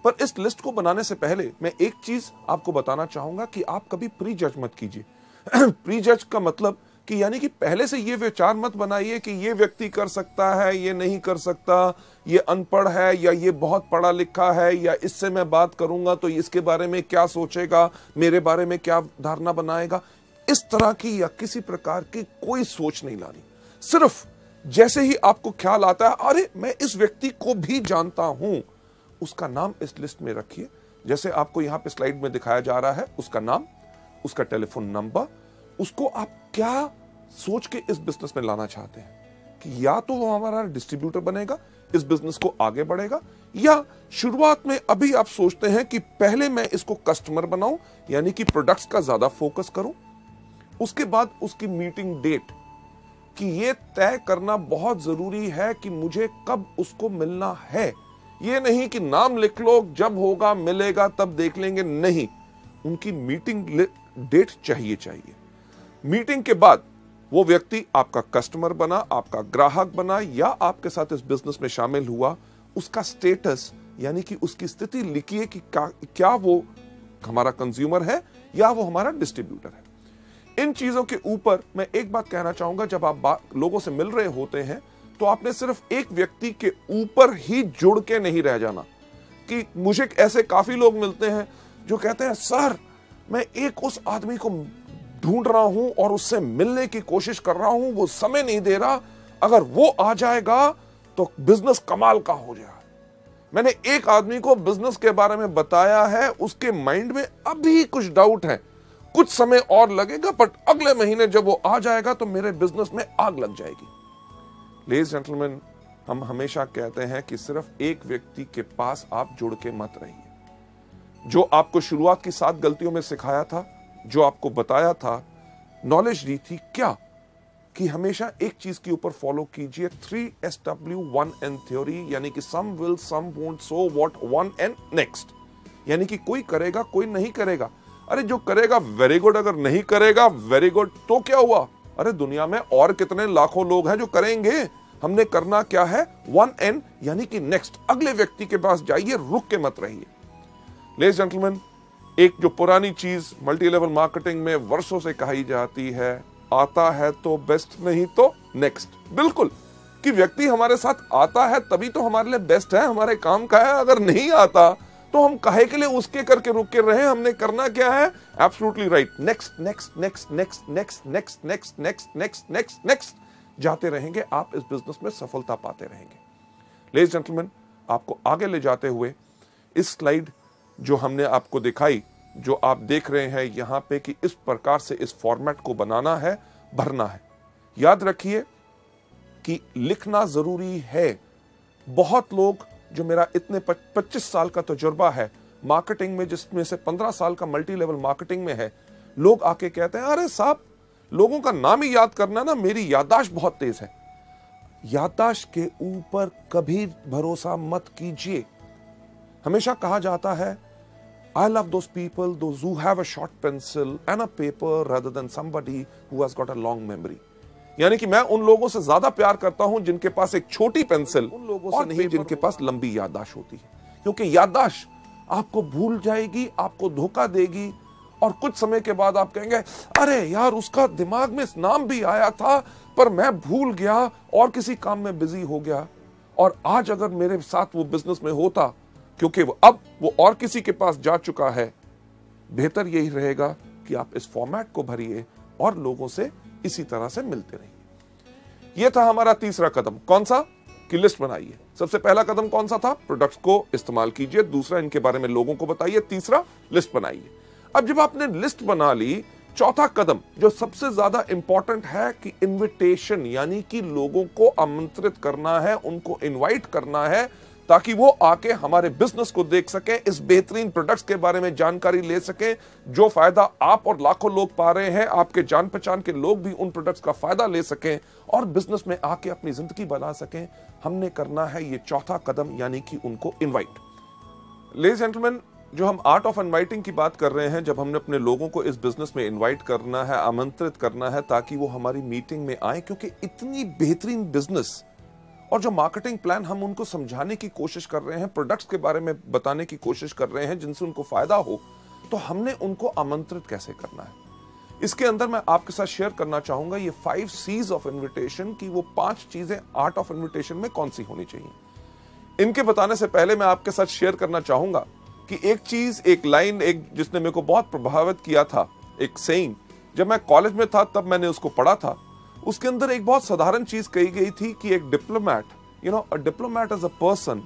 पर इस लिस्ट को बनाने से पहले मैं एक चीज आपको बताना चाहूंगा कि आप कभी प्री जज मत कीजिए। प्री जज का मतलब कि यानी कि पहले से ये विचार मत बनाइए कि ये व्यक्ति कर सकता है, ये नहीं कर सकता, ये अनपढ़ है या ये बहुत पढ़ा लिखा है, या इससे मैं बात करूंगा तो इसके बारे में क्या सोचेगा, मेरे बारे में क्या धारणा बनाएगा। इस तरह की या किसी प्रकार की कोई सोच नहीं लानी। सिर्फ जैसे ही आपको ख्याल आता है अरे मैं इस व्यक्ति को भी जानता हूं, उसका नाम इस लिस्ट में रखिए। जैसे आपको यहां पे स्लाइड में दिखाया जा रहा है, उसका नाम, उसका टेलीफोन नंबर, उसको आप क्या सोच के इस बिजनेस में लाना चाहते हैं कि या तो वो हमारा डिस्ट्रीब्यूटर बनेगा, इस बिजनेस को आगे बढ़ेगा, या शुरुआत में अभी आप सोचते हैं कि पहले मैं इसको कस्टमर बनाऊं यानी कि प्रोडक्ट्स का ज्यादा फोकस करूं। उसके बाद उसकी मीटिंग डेट कि ये तय करना बहुत जरूरी है कि मुझे कब उसको मिलना है, ये नहीं कि नाम लिख लो, जब होगा मिलेगा तब देख लेंगे, नहीं, उनकी मीटिंग डेट चाहिए। मीटिंग के बाद वो व्यक्ति आपका कस्टमर बना, आपका ग्राहक बना या आपके साथ इस बिजनेस में शामिल हुआ, उसका स्टेटस यानी कि उसकी स्थिति लिखिए कि क्या वो हमारा कंज्यूमर है या वो हमारा डिस्ट्रीब्यूटर है। इन चीजों के ऊपर मैं एक बात कहना चाहूंगा, जब आप लोगों से मिल रहे होते हैं तो आपने सिर्फ एक व्यक्ति के ऊपर ही जुड़ के नहीं रह जाना। कि मुझे ऐसे काफी लोग मिलते हैं जो कहते हैं सर मैं एक उस आदमी को ढूंढ रहा हूं और उससे मिलने की कोशिश कर रहा हूं, वो समय नहीं दे रहा, अगर वो आ जाएगा तो बिजनेस कमाल का हो जाएगा। मैंने एक आदमी को बिजनेस के बारे में बताया है, उसके माइंड में अभी कुछ डाउट है, कुछ समय और लगेगा, बट अगले महीने जब वो आ जाएगा तो मेरे बिजनेस में आग लग जाएगी। लेडीज जेंटलमैन, हम हमेशा कहते हैं कि सिर्फ एक व्यक्ति के पास आप जुड़ के मत रहिए। जो आपको शुरुआत की 7 गलतियों में सिखाया था, जो आपको बताया था, नॉलेज दी थी, क्या कि हमेशा एक चीज के ऊपर फॉलो कीजिए, 3SW1N थ्योरी, यानी कि some will, some won't, so what, 1N next. यानी कि कोई करेगा, कोई नहीं करेगा। अरे जो करेगा वेरी गुड, अगर नहीं करेगा वेरी गुड, तो क्या हुआ? अरे दुनिया में और कितने लाखों लोग हैं जो करेंगे। हमने करना क्या है? 1N यानी कि नेक्स्ट, अगले व्यक्ति के पास जाइए, रुक के मत रहिए। लेडीज जेंटलमैन, एक जो पुरानी चीज मल्टी लेवल मार्केटिंग में वर्षों से कही जाती है, आता है तो बेस्ट, नहीं तो नेक्स्ट। बिल्कुल, कि व्यक्ति हमारे साथ आता है तभी तो हमारे लिए बेस्ट है, हमारे काम का है। अगर नहीं आता तो हम काहे के लिए उसके करके रुक के रहे? हमने करना क्या है? Absolutely right, next next next next next next next next next next next जाते रहेंगे, आप इस बिजनेस में सफलता पाते रहेंगे। लेडीज जेंटलमैन, आपको आगे ले जाते हुए इस स्लाइड जो हमने आपको दिखाई, जो आप देख रहे हैं यहां पे, कि इस प्रकार से इस फॉर्मेट को बनाना है, भरना है। याद रखिए कि लिखना जरूरी है। बहुत लोग, जो मेरा इतने 25 साल का तजुर्बा है मार्केटिंग में, जिसमें से 15 साल का मल्टी लेवल मार्केटिंग में है, लोग आके कहते हैं अरे साहब लोगों का नाम ही याद करना ना, मेरी याददाश्त बहुत तेज है। याददाश्त के ऊपर कभी भरोसा मत कीजिए। हमेशा कहा जाता है I love those people, those who have a short pencil and a paper rather than somebody who has got a long memory. यानी कि मैं उन लोगों से ज्यादा प्यार करता हूं जिनके पास एक छोटी पेंसिल, उन लोगों से नहीं जिनके पास लंबी याददाश्त होती है। क्योंकि याददाश्त आपको भूल जाएगी, आपको धोखा देगी, और कुछ समय के बाद आप कहेंगे अरे यार उसका दिमाग में नाम भी आया था पर मैं भूल गया और किसी काम में बिजी हो गया। और आज अगर मेरे साथ वो बिजनेस में होता, क्योंकि अब वो और किसी के पास जा चुका है, बेहतर यही रहेगा कि आप इस फॉर्मेट को भरिए और लोगों से इसी तरह से मिलते रहिए। यह था हमारा तीसरा कदम। कौन सा? कि लिस्ट बनाइए। सबसे पहला कदम कौन सा था? प्रोडक्ट्स को इस्तेमाल कीजिए। दूसरा, इनके बारे में लोगों को बताइए। तीसरा, लिस्ट बनाइए। अब जब आपने लिस्ट बना ली, चौथा कदम जो सबसे ज्यादा इंपॉर्टेंट है कि इनविटेशन, यानी कि लोगों को आमंत्रित करना है, उनको इनवाइट करना है, ताकि वो आके हमारे बिजनेस को देख सके, इस बेहतरीन प्रोडक्ट्स के बारे में जानकारी ले सके, जो फायदा आप और लाखों लोग पा रहे हैं, आपके जान पहचान के लोग भी उन प्रोडक्ट्स का फायदा ले सकें और बिजनेस में आके अपनी जिंदगी बना सकें। हमने करना है ये चौथा कदम, यानी कि उनको इनवाइट। लेडीज जेंटलमैन, जो हम आर्ट ऑफ इनवाइटिंग की बात कर रहे हैं, जब हमने अपने लोगों को इस बिजनेस में इनवाइट करना है, आमंत्रित करना है, ताकि वो हमारी मीटिंग में आए, क्योंकि इतनी बेहतरीन बिजनेस और जो मार्केटिंग प्लान हम उनको समझाने की कोशिश कर रहे हैं, प्रोडक्ट्स के बारे में बताने की कोशिश कर रहे हैं जिनसे उनको फायदा हो, तो हमने उनको आमंत्रित कैसे करना है। इसके अंदर मैं आपके साथ शेयर करना चाहूंगा ये 5 C's ऑफ इन्विटेशन की, वो 5 चीजें आर्ट ऑफ इन्विटेशन में कौन सी होनी चाहिए। इनके बताने से पहले मैं आपके साथ शेयर करना चाहूंगा कि एक चीज, एक लाइन, एक जिसने मेरे को बहुत प्रभावित किया था, एक सेइंग, जब मैं कॉलेज में था तब मैंने उसको पढ़ा था। उसके अंदर एक बहुत साधारण चीज कही गई थी कि एक diplomat, a diplomat is a person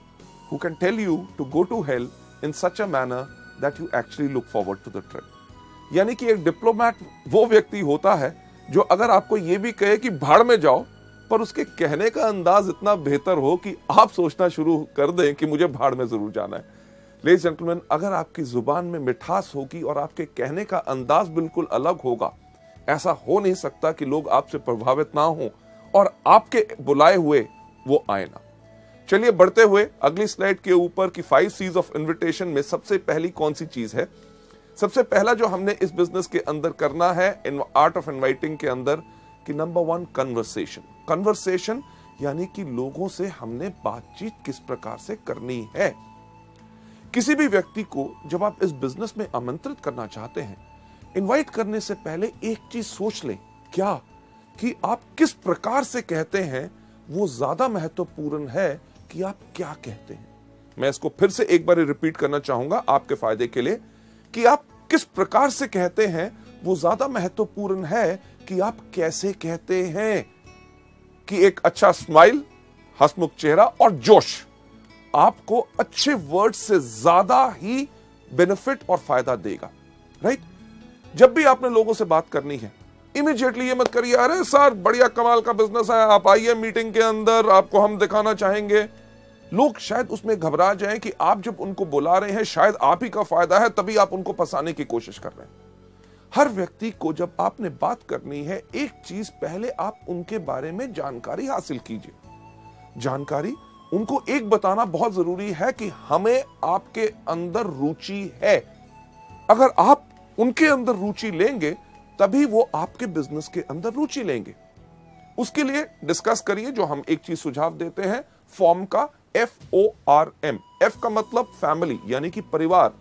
who can tell you to go to hell in such a manner that you actually look forward to the trip. यानी कि एक डिप्लोमैट वो व्यक्ति होता है जो अगर आपको ये भी कहे कि भाड़ में जाओ, पर उसके कहने का अंदाज इतना बेहतर हो कि आप सोचना शुरू कर दें कि मुझे भाड़ में जरूर जाना है। लेडीज जेंटलमैन, अगर आपकी जुबान में मिठास होगी और आपके कहने का अंदाज बिल्कुल अलग होगा, ऐसा हो नहीं सकता कि लोग आपसे प्रभावित ना हो और आपके बुलाए हुए वो आए ना। चलिए बढ़ते हुए अगली स्लाइड के ऊपर की 5 C's ऑफ इन्विटेशन में सबसे पहली कौन सी चीज है? सबसे पहला जो हमने इस बिजनेस के अंदर करना है इन आर्ट ऑफ इनवाइटिंग के अंदर कि नंबर 1 कन्वर्सेशन। कन्वर्सेशन यानी कि लोगों से हमने बातचीत किस प्रकार से करनी है। किसी भी व्यक्ति को जब आप इस बिजनेस में आमंत्रित करना चाहते हैं, इनवाइट करने से पहले एक चीज सोच लें, क्या कि आप किस प्रकार से कहते हैं वो ज्यादा महत्वपूर्ण है कि आप क्या कहते हैं। मैं इसको फिर से एक बार रिपीट करना चाहूंगा आपके फायदे के लिए कि आप किस प्रकार से कहते हैं वो ज्यादा महत्वपूर्ण है कि आप कैसे कहते हैं। कि एक अच्छा स्माइल, हंसमुख चेहरा और जोश आपको अच्छे वर्ड से ज्यादा ही बेनिफिट और फायदा देगा, राइट? जब भी आपने लोगों से बात करनी है, इमीडिएटली ये मत करिए अरे सर बढ़िया कमाल का बिजनेस है, आप आइए मीटिंग के अंदर, आपको हम दिखाना चाहेंगे। लोग शायद उसमें घबरा जाएं कि आप जब उनको बुला रहे हैं शायद आप ही का फायदा है, तभी आप उनको फंसाने की कोशिश कर रहे हैं। हर व्यक्ति को जब आपने बात करनी है, एक चीज पहले आप उनके बारे में जानकारी हासिल कीजिए। जानकारी उनको एक बताना बहुत जरूरी है कि हमें आपके अंदर रुचि है। अगर आप उनके अंदर रुचि लेंगे तभी वो आपके बिजनेस के अंदर रुचि लेंगे। उसके लिए डिस्कस करिए, जो हम एक चीज सुझाव देते हैं फॉर्म का, FORM। F का मतलब फैमिली यानी कि परिवार।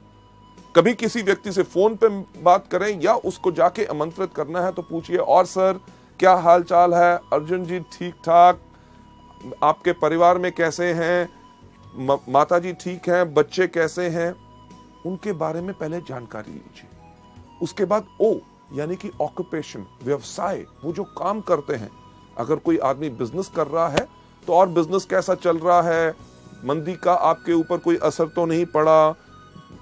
कभी किसी व्यक्ति से फोन पे बात करें या उसको जाके आमंत्रित करना है तो पूछिए और सर क्या हाल चाल है, अर्जुन जी ठीक ठाक, आपके परिवार में कैसे हैं, माता जी ठीक हैं, बच्चे कैसे हैं, उनके बारे में पहले जानकारी लीजिए। उसके बाद O यानी कि ऑक्यूपेशन, व्यवसाय, वो जो काम करते हैं। अगर कोई आदमी बिजनेस कर रहा है तो और बिजनेस कैसा चल रहा है, मंदी का आपके ऊपर कोई असर तो नहीं पड़ा,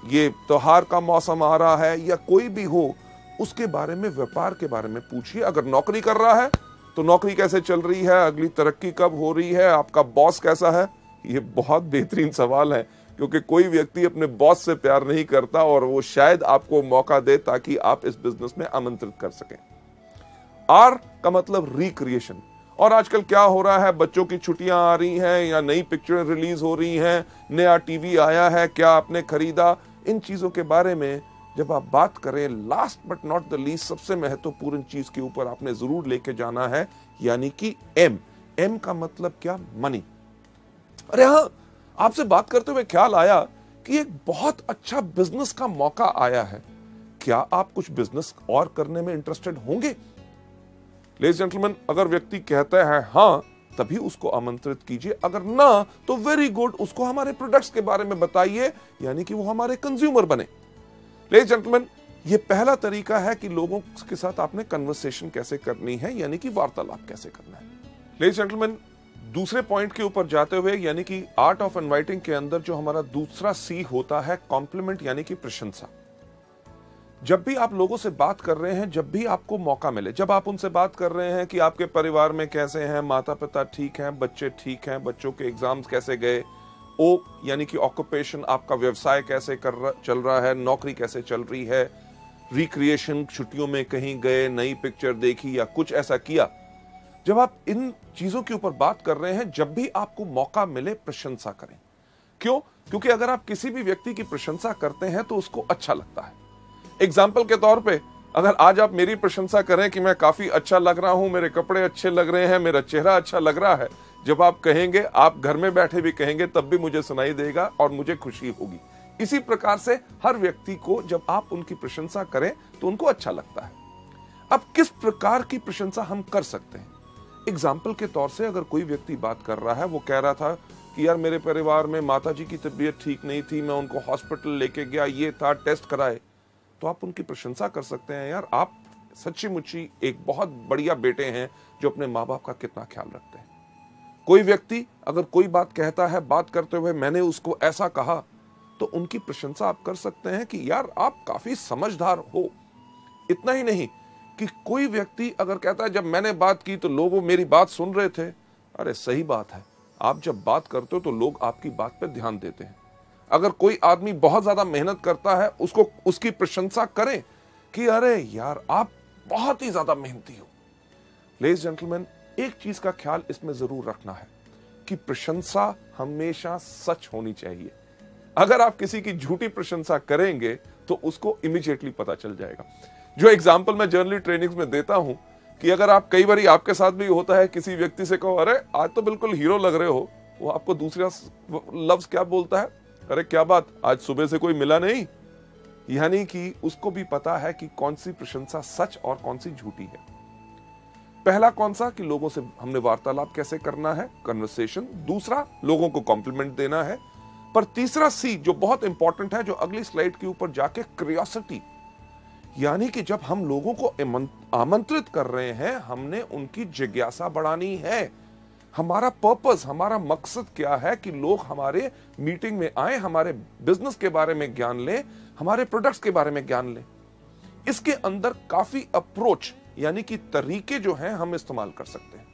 ये त्योहार का मौसम आ रहा है या कोई भी हो, उसके बारे में, व्यापार के बारे में पूछिए। अगर नौकरी कर रहा है तो नौकरी कैसे चल रही है, अगली तरक्की कब हो रही है, आपका बॉस कैसा है। ये बहुत बेहतरीन सवाल है क्योंकि कोई व्यक्ति अपने बॉस से प्यार नहीं करता और वो शायद आपको मौका दे ताकि आप इस बिजनेस में आमंत्रित कर सकें। R का मतलब रिक्रिएशन। और आजकल क्या हो रहा है, बच्चों की छुट्टियां आ रही हैं या नई पिक्चरें रिलीज हो रही हैं, नया टीवी आया है, क्या आपने खरीदा, इन चीजों के बारे में जब आप बात करें, last but not the least सबसे महत्वपूर्ण चीज के ऊपर आपने जरूर लेके जाना है, यानी कि M का मतलब क्या, मनी। अरे हाँ, आपसे बात करते हुए ख्याल आया कि एक बहुत अच्छा बिजनेस का मौका आया है, क्या आप कुछ बिजनेस और करने में इंटरेस्टेड होंगे? लेडीज जेंटलमैन, अगर व्यक्ति कहता है हाँ, तभी उसको आमंत्रित कीजिए, अगर ना तो वेरी गुड, उसको हमारे प्रोडक्ट्स के बारे में बताइए, यानी कि वो हमारे कंज्यूमर बने। लेडीज जेंटलमैन, ये पहला तरीका है कि लोगों के साथ आपने कन्वर्सेशन कैसे करनी है, यानी कि वार्तालाप कैसे करना है। लेडीज जेंटलमैन, दूसरे पॉइंट के ऊपर जाते हुए, यानी कि आर्ट ऑफ इनवाइटिंग के अंदर जो हमारा दूसरा C होता है, कॉम्प्लीमेंट यानी कि प्रशंसा। जब भी आप लोगों से बात कर रहे हैं, जब भी आपको मौका मिले, जब आप उनसे बात कर रहे हैं कि आपके परिवार में कैसे हैं, माता पिता ठीक हैं, बच्चे ठीक हैं, बच्चों के एग्जाम्स कैसे गए, O यानी कि ऑक्यूपेशन, आपका व्यवसाय कैसे चल रहा है, नौकरी कैसे चल रही है, रिक्रिएशन, छुट्टियों में कहीं गए, नई पिक्चर देखी या कुछ ऐसा किया। जब आप इन चीजों के ऊपर बात कर रहे हैं, जब भी आपको मौका मिले, प्रशंसा करें। क्यों? क्योंकि अगर आप किसी भी व्यक्ति की प्रशंसा करते हैं तो उसको अच्छा लगता है। एग्जाम्पल के तौर पे, अगर आज आप मेरी प्रशंसा करें कि मैं काफी अच्छा लग रहा हूं, मेरे कपड़े अच्छे लग रहे हैं, मेरा चेहरा अच्छा लग रहा है, जब आप कहेंगे, आप घर में बैठे भी कहेंगे, तब भी मुझे सुनाई देगा और मुझे खुशी होगी। इसी प्रकार से हर व्यक्ति को जब आप उनकी प्रशंसा करें तो उनको अच्छा लगता है। अब किस प्रकार की प्रशंसा हम कर सकते हैं? एग्जाम्पल के तौर से, अगर कोई व्यक्ति बात कर रहा है, वो कह रहा था कि यार मेरे परिवार में माताजी की तबीयत ठीक नहीं थी, मैं उनको हॉस्पिटल लेके गया, ये था, टेस्ट कराए, तो आप उनकी प्रशंसा कर सकते हैं, यार आप सच्ची मुच्ची एक बहुत बढ़िया बेटे हैं जो अपने माँ बाप का कितना ख्याल रखते हैं। कोई व्यक्ति अगर कोई बात कहता है, बात करते हुए मैंने उसको ऐसा कहा, तो उनकी प्रशंसा आप कर सकते हैं कि यार आप काफी समझदार हो। इतना ही नहीं कि कोई व्यक्ति अगर कहता है जब मैंने बात की तो लोग मेरी बात सुन रहे थे, अरे सही बात है, आप जब बात करते हो तो लोग आपकी बात पर ध्यान देते हैं। अगर कोई आदमी बहुत ज्यादा मेहनत करता है, उसको उसकी प्रशंसा करें कि अरे यार आप बहुत ही ज्यादा मेहनती हो। लेडीज जेंटलमैन, एक चीज का ख्याल इसमें जरूर रखना है आपकी प्रशंसा हमेशा सच होनी चाहिए। अगर आप किसी की झूठी प्रशंसा करेंगे तो उसको इमीडिएटली पता चल जाएगा। जो एग्जाम्पल मैं जर्नली ट्रेनिंग्स में देता हूं कि अगर आप कई बार आपके साथ भी होता है, किसी व्यक्ति से कहो अरे आज तो बिल्कुल हीरो लग रहे हो, वो आपको दूसरा लफ्ज क्या बोलता है, अरे क्या बात आज सुबह से कोई मिला नहीं। यानी कि उसको भी पता है कि कौन सी प्रशंसा सच और कौन सी झूठी है। पहला कौन सा कि लोगों से हमने वार्तालाप कैसे करना है, कन्वर्सेशन। दूसरा लोगों को कॉम्प्लीमेंट देना है। पर तीसरा सी जो बहुत इंपॉर्टेंट है, जो अगली स्लाइड के ऊपर जाके, क्यूरियोसिटी। यानी कि जब हम लोगों को आमंत्रित कर रहे हैं, हमने उनकी जिज्ञासा बढ़ानी है। हमारा पर्पस, हमारा मकसद क्या है कि लोग हमारे मीटिंग में आए, हमारे बिजनेस के बारे में ज्ञान लें, हमारे प्रोडक्ट्स के बारे में ज्ञान लें। इसके अंदर काफी अप्रोच यानी कि तरीके जो हैं हम इस्तेमाल कर सकते हैं।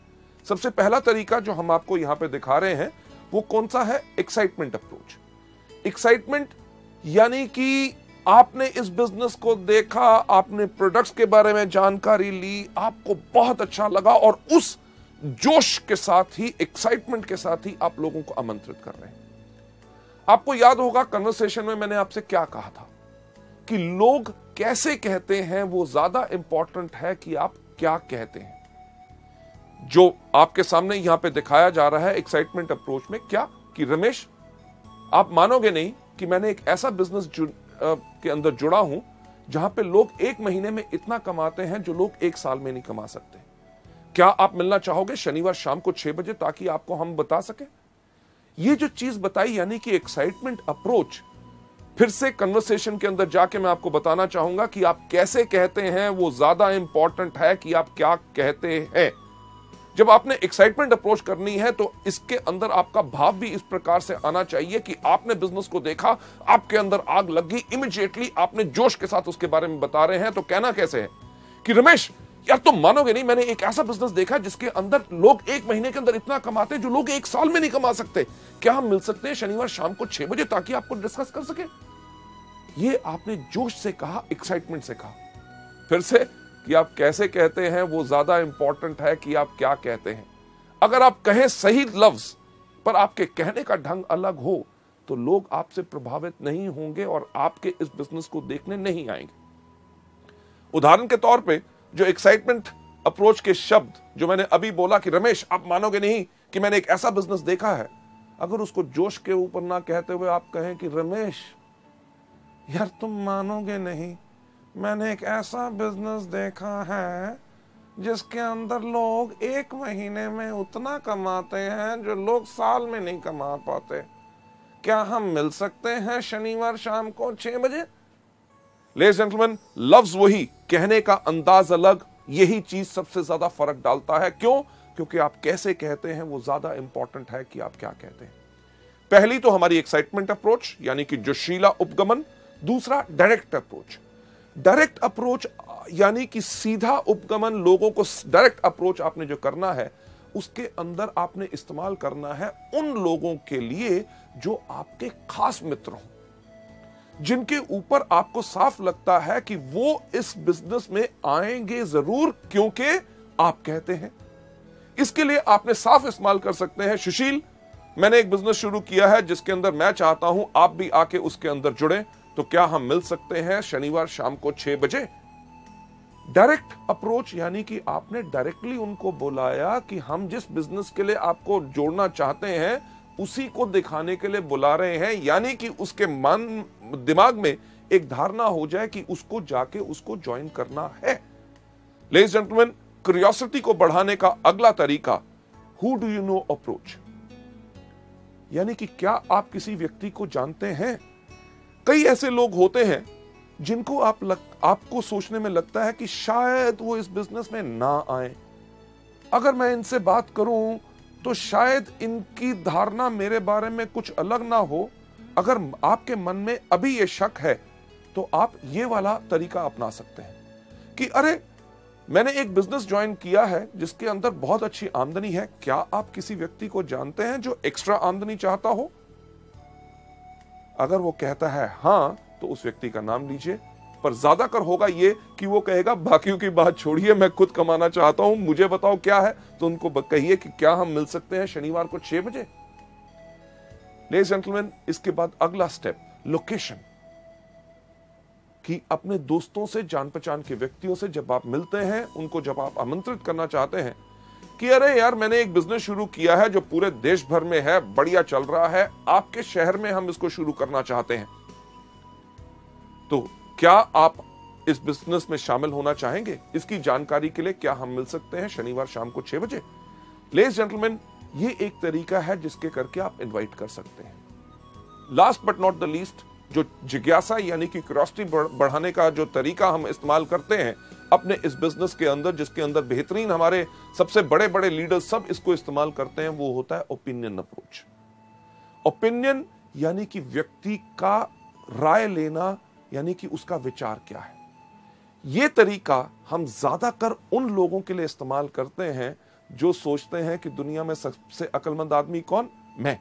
सबसे पहला तरीका जो हम आपको यहां पे दिखा रहे हैं वो कौन सा है, एक्साइटमेंट अप्रोच। एक्साइटमेंट यानी कि आपने इस बिजनेस को देखा, आपने प्रोडक्ट्स के बारे में जानकारी ली, आपको बहुत अच्छा लगा और उस जोश के साथ ही, एक्साइटमेंट के साथ ही आप लोगों को आमंत्रित कर रहे हैं। आपको याद होगा कन्वर्सेशन में मैंने आपसे क्या कहा था कि लोग कैसे कहते हैं वो ज्यादा इंपॉर्टेंट है कि आप क्या कहते हैं। जो आपके सामने यहां पे दिखाया जा रहा है एक्साइटमेंट अप्रोच में, क्या कि रमेश आप मानोगे नहीं कि मैंने एक ऐसा बिजनेस के अंदर जुड़ा हूं जहां पे लोग एक महीने में इतना कमाते हैं जो लोग एक साल में नहीं कमा सकते। क्या आप मिलना चाहोगे शनिवार शाम को 6 बजे ताकि आपको हम बता सके। ये जो चीज बताई यानी कि एक्साइटमेंट अप्रोच। फिर से कन्वर्सेशन के अंदर जाके मैं आपको बताना चाहूंगा कि आप कैसे कहते हैं वो ज्यादा इंपॉर्टेंट है कि आप क्या कहते हैं। जब आपने एक्साइटमेंट अप्रोच करनी है तो इसके अंदर आपका भाव भी इस प्रकार से आना चाहिए कि आपने बिजनेस को देखा, आपके अंदर आग लग गई, इमीडिएटली आपने जोश के साथ उसके बारे में बता रहे हैं। तो कहना कैसे है कि रमेश यार तुम मानोगे नहीं, मैंने एक ऐसा बिजनेस देखा जिसके अंदर लोग एक महीने के अंदर इतना कमाते हैं जो लोग एक साल में नहीं कमा सकते। क्या हम मिल सकते हैं शनिवार शाम को 6 बजे ताकि आपको डिस्कस कर सके। ये आपने जोश से कहा, एक्साइटमेंट से कहा। फिर से कि आप कैसे कहते हैं वो ज्यादा इंपॉर्टेंट है कि आप क्या कहते हैं। अगर आप कहें सही लफ्ज पर आपके कहने का ढंग अलग हो तो लोग आपसे प्रभावित नहीं होंगे और आपके इस बिजनेस को देखने नहीं आएंगे। उदाहरण के तौर पे जो एक्साइटमेंट अप्रोच के शब्द जो मैंने अभी बोला कि रमेश आप मानोगे नहीं कि मैंने एक ऐसा बिजनेस देखा है, अगर उसको जोश के ऊपर ना कहते हुए आप कहें कि रमेश यार तुम मानोगे नहीं, मैंने एक ऐसा बिजनेस देखा है जिसके अंदर लोग एक महीने में उतना कमाते हैं जो लोग साल में नहीं कमा पाते। क्या हम मिल सकते हैं शनिवार शाम को 6 बजे। लेडीज जेंटलमैन, लफ्ज वही, कहने का अंदाज अलग, यही चीज सबसे ज्यादा फर्क डालता है। क्यों? क्योंकि आप कैसे कहते हैं वो ज्यादा इंपॉर्टेंट है कि आप क्या कहते हैं। पहली तो हमारी एक्साइटमेंट अप्रोच यानी कि जोशीला उपगमन। दूसरा डायरेक्ट अप्रोच। डायरेक्ट अप्रोच यानी कि सीधा उपगमन, लोगों को डायरेक्ट अप्रोच आपने जो करना है उसके अंदर आपने इस्तेमाल करना है उन लोगों के लिए जो आपके खास मित्र हों, जिनके ऊपर आपको साफ लगता है कि वो इस बिजनेस में आएंगे जरूर क्योंकि आप कहते हैं। इसके लिए आपने साफ इस्तेमाल कर सकते हैं, सुशील मैंने एक बिजनेस शुरू किया है जिसके अंदर मैं चाहता हूं आप भी आके उसके अंदर जुड़े, तो क्या हम मिल सकते हैं शनिवार शाम को 6 बजे। डायरेक्ट अप्रोच यानी कि आपने डायरेक्टली उनको बुलाया कि हम जिस बिजनेस के लिए आपको जोड़ना चाहते हैं उसी को दिखाने के लिए बुला रहे हैं, यानी कि उसके मन दिमाग में एक धारणा हो जाए कि उसको जाके उसको ज्वाइन करना है। लेडीज जेंटलमैन, क्यूरियोसिटी को बढ़ाने का अगला तरीका who do you know approach, यानी कि क्या आप किसी व्यक्ति को जानते हैं। कई ऐसे लोग होते हैं जिनको आपको सोचने में लगता है कि शायद वो इस बिजनेस में ना आए। अगर मैं इनसे बात करूं तो शायद इनकी धारणा मेरे बारे में कुछ अलग ना हो। अगर आपके मन में अभी ये शक है तो आप ये वाला तरीका अपना सकते हैं कि अरे मैंने एक बिजनेस ज्वाइन किया है जिसके अंदर बहुत अच्छी आमदनी है, क्या आप किसी व्यक्ति को जानते हैं जो एक्स्ट्रा आमदनी चाहता हो। अगर वो कहता है हां तो उस व्यक्ति का नाम लीजिए, पर ज्यादातर होगा ये कि वो कहेगा बाकियों की बात छोड़िए, मैं खुद कमाना चाहता हूं, मुझे बताओ क्या है। तो उनको कहिए कि क्या हम मिल सकते हैं शनिवार को 6 बजे। लेडीज एंड जेंटलमैन, इसके बाद अगला स्टेप लोकेशन, कि अपने दोस्तों से, जान पहचान के व्यक्तियों से जब आप मिलते हैं, उनको जब आप आमंत्रित करना चाहते हैं कि अरे यार मैंने एक बिजनेस शुरू किया है जो पूरे देश भर में है, बढ़िया चल रहा है, आपके शहर में हम इसको शुरू करना चाहते हैं, तो क्या आप इस बिजनेस में शामिल होना चाहेंगे? इसकी जानकारी के लिए क्या हम मिल सकते हैं शनिवार शाम को 6 बजे? लेडीज जेंटलमैन, ये एक तरीका है जिसके करके आप इनवाइट कर सकते हैं। Last but not the least, जो जिज्ञासा यानी कि क्यूरियोसिटी बढ़ाने का जो तरीका हम इस्तेमाल करते हैं अपने इस बिजनेस के अंदर, जिसके अंदर बेहतरीन हमारे सबसे बड़े बड़े लीडर्स सब इसको इस्तेमाल करते हैं, वो होता है ओपिनियन अप्रोच। ओपिनियन यानी कि व्यक्ति का राय लेना, यानी कि उसका विचार क्या है। यह तरीका हम ज्यादातर उन लोगों के लिए इस्तेमाल करते हैं जो सोचते हैं कि दुनिया में सबसे अक्लमंद आदमी कौन? मैं।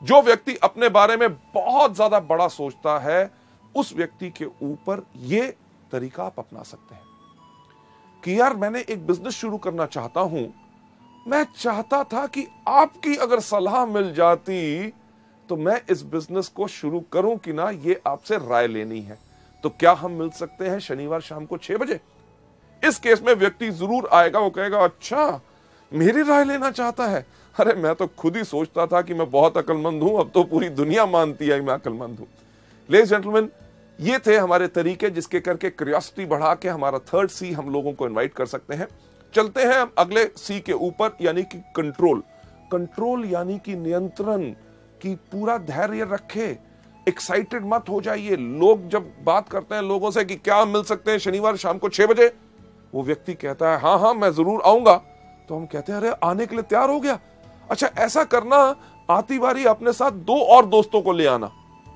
जो व्यक्ति अपने बारे में बहुत ज्यादा बड़ा सोचता है, उस व्यक्ति के ऊपर यह तरीका आप अपना सकते हैं कि यार मैंने एक बिजनेस शुरू करना चाहता हूं, मैं चाहता था कि आपकी अगर सलाह मिल जाती तो मैं इस बिजनेस को शुरू करूं कि ना, ये आपसे राय लेनी है। तो क्या हम मिल सकते हैं शनिवार शाम को 6 बजे? इस केस में व्यक्ति जरूर आएगा, वो कहेगा अच्छा मेरी राय लेना चाहता है, अरे मैं तो खुद ही सोचता था कि मैं बहुत अक्लमंद हूं, अब तो पूरी दुनिया मानती है मैं अक्लमंद हूं। लेडीज जेंटलमैन, ये थे हमारे तरीके जिसके करके क्यूरियोसिटी बढ़ा के हमारा थर्ड सी हम लोगों को इनवाइट कर सकते हैं। चलते हैं अगले सी के ऊपर, यानी कि कंट्रोल। कंट्रोल यानी कि नियंत्रण, की पूरा धैर्य रखे, एक्साइटेड मत हो जाइए। लोग जब बात करते हैं लोगों से कि क्या मिल सकते हैं शनिवार शाम को 6 बजे, वो व्यक्ति कहता है हाँ हाँ मैं जरूर आऊंगा, तो हम कहते हैं अरे आने के लिए तैयार हो गया, अच्छा ऐसा करना, आती बारी अपने साथ 2 और दोस्तों को ले आना।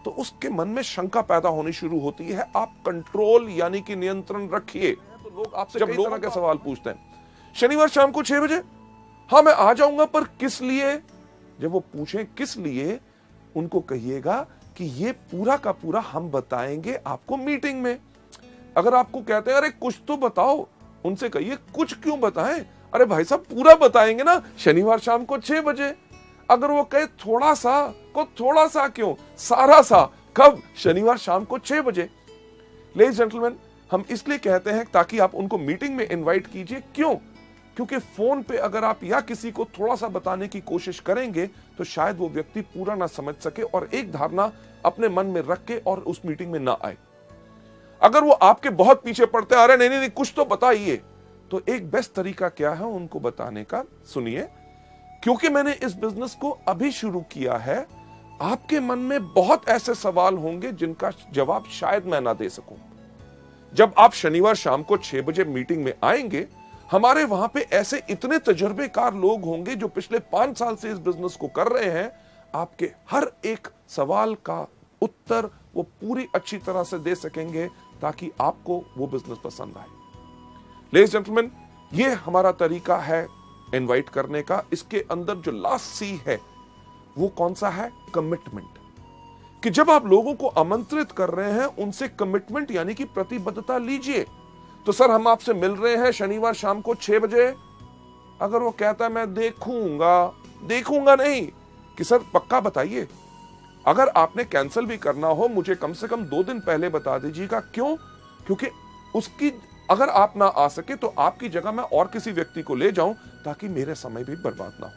तो उसके मन में शंका पैदा होनी शुरू होती है। आप कंट्रोल यानी कि नियंत्रण रखिए। तो लोग आपसे जब लोगों के सवाल पूछते हैं शनिवार शाम को 6 बजे, हाँ मैं आ जाऊंगा, पर किस लिए? जब वो पूछें किस लिए, उनको कहिएगा कि ये पूरा का पूरा हम बताएंगे आपको मीटिंग में। अगर आपको कहते हैं अरे कुछ तो बताओ, उनसे कहिए कुछ क्यों बताएं, अरे भाई साहब पूरा बताएंगे ना शनिवार शाम को 6 बजे। अगर वो कहे थोड़ा सा, को थोड़ा सा क्यों, सारा सा, कब? शनिवार शाम को 6 बजे। लेडीज जेंटलमैन, हम इसलिए कहते हैं ताकि आप उनको मीटिंग में इनवाइट कीजिए। क्यों? क्योंकि फोन पे अगर आप या किसी को थोड़ा सा बताने की कोशिश करेंगे तो शायद वो व्यक्ति पूरा ना समझ सके और एक धारणा अपने मन में रख के और उस मीटिंग में ना आए। अगर वो आपके बहुत पीछे पड़ते हैं, अरे नहीं नहीं कुछ तो बताइए, तो एक बेस्ट तरीका क्या है उनको बताने का? सुनिए, क्योंकि मैंने इस बिजनेस को अभी शुरू किया है, आपके मन में बहुत ऐसे सवाल होंगे जिनका जवाब शायद मैं ना दे सकूं। जब आप शनिवार शाम को 6 बजे मीटिंग में आएंगे, हमारे वहां पे ऐसे इतने तजुर्बेकार लोग होंगे जो पिछले 5 साल से इस बिजनेस को कर रहे हैं। आपके हर एक सवाल का उत्तर वो पूरी अच्छी तरह से दे सकेंगे ताकि आपको वो बिजनेस पसंद आए। लेडीज जेंटलमैन, ये हमारा तरीका है इनवाइट करने का। इसके अंदर जो लास्ट सी है वो कौन सा है? कमिटमेंट। कि जब आप लोगों को आमंत्रित कर रहे हैं, उनसे कमिटमेंट यानी कि प्रतिबद्धता लीजिए। तो सर हम आपसे मिल रहे हैं शनिवार शाम को 6 बजे। अगर वो कहता है मैं देखूंगा नहीं, कि सर पक्का बताइए। अगर आपने कैंसिल भी करना हो, मुझे कम से कम 2 दिन पहले बता दीजिएगा। क्यों? क्योंकि उसकी अगर आप ना आ सके तो आपकी जगह मैं और किसी व्यक्ति को ले जाऊं ताकि मेरे समय भी बर्बाद ना हो।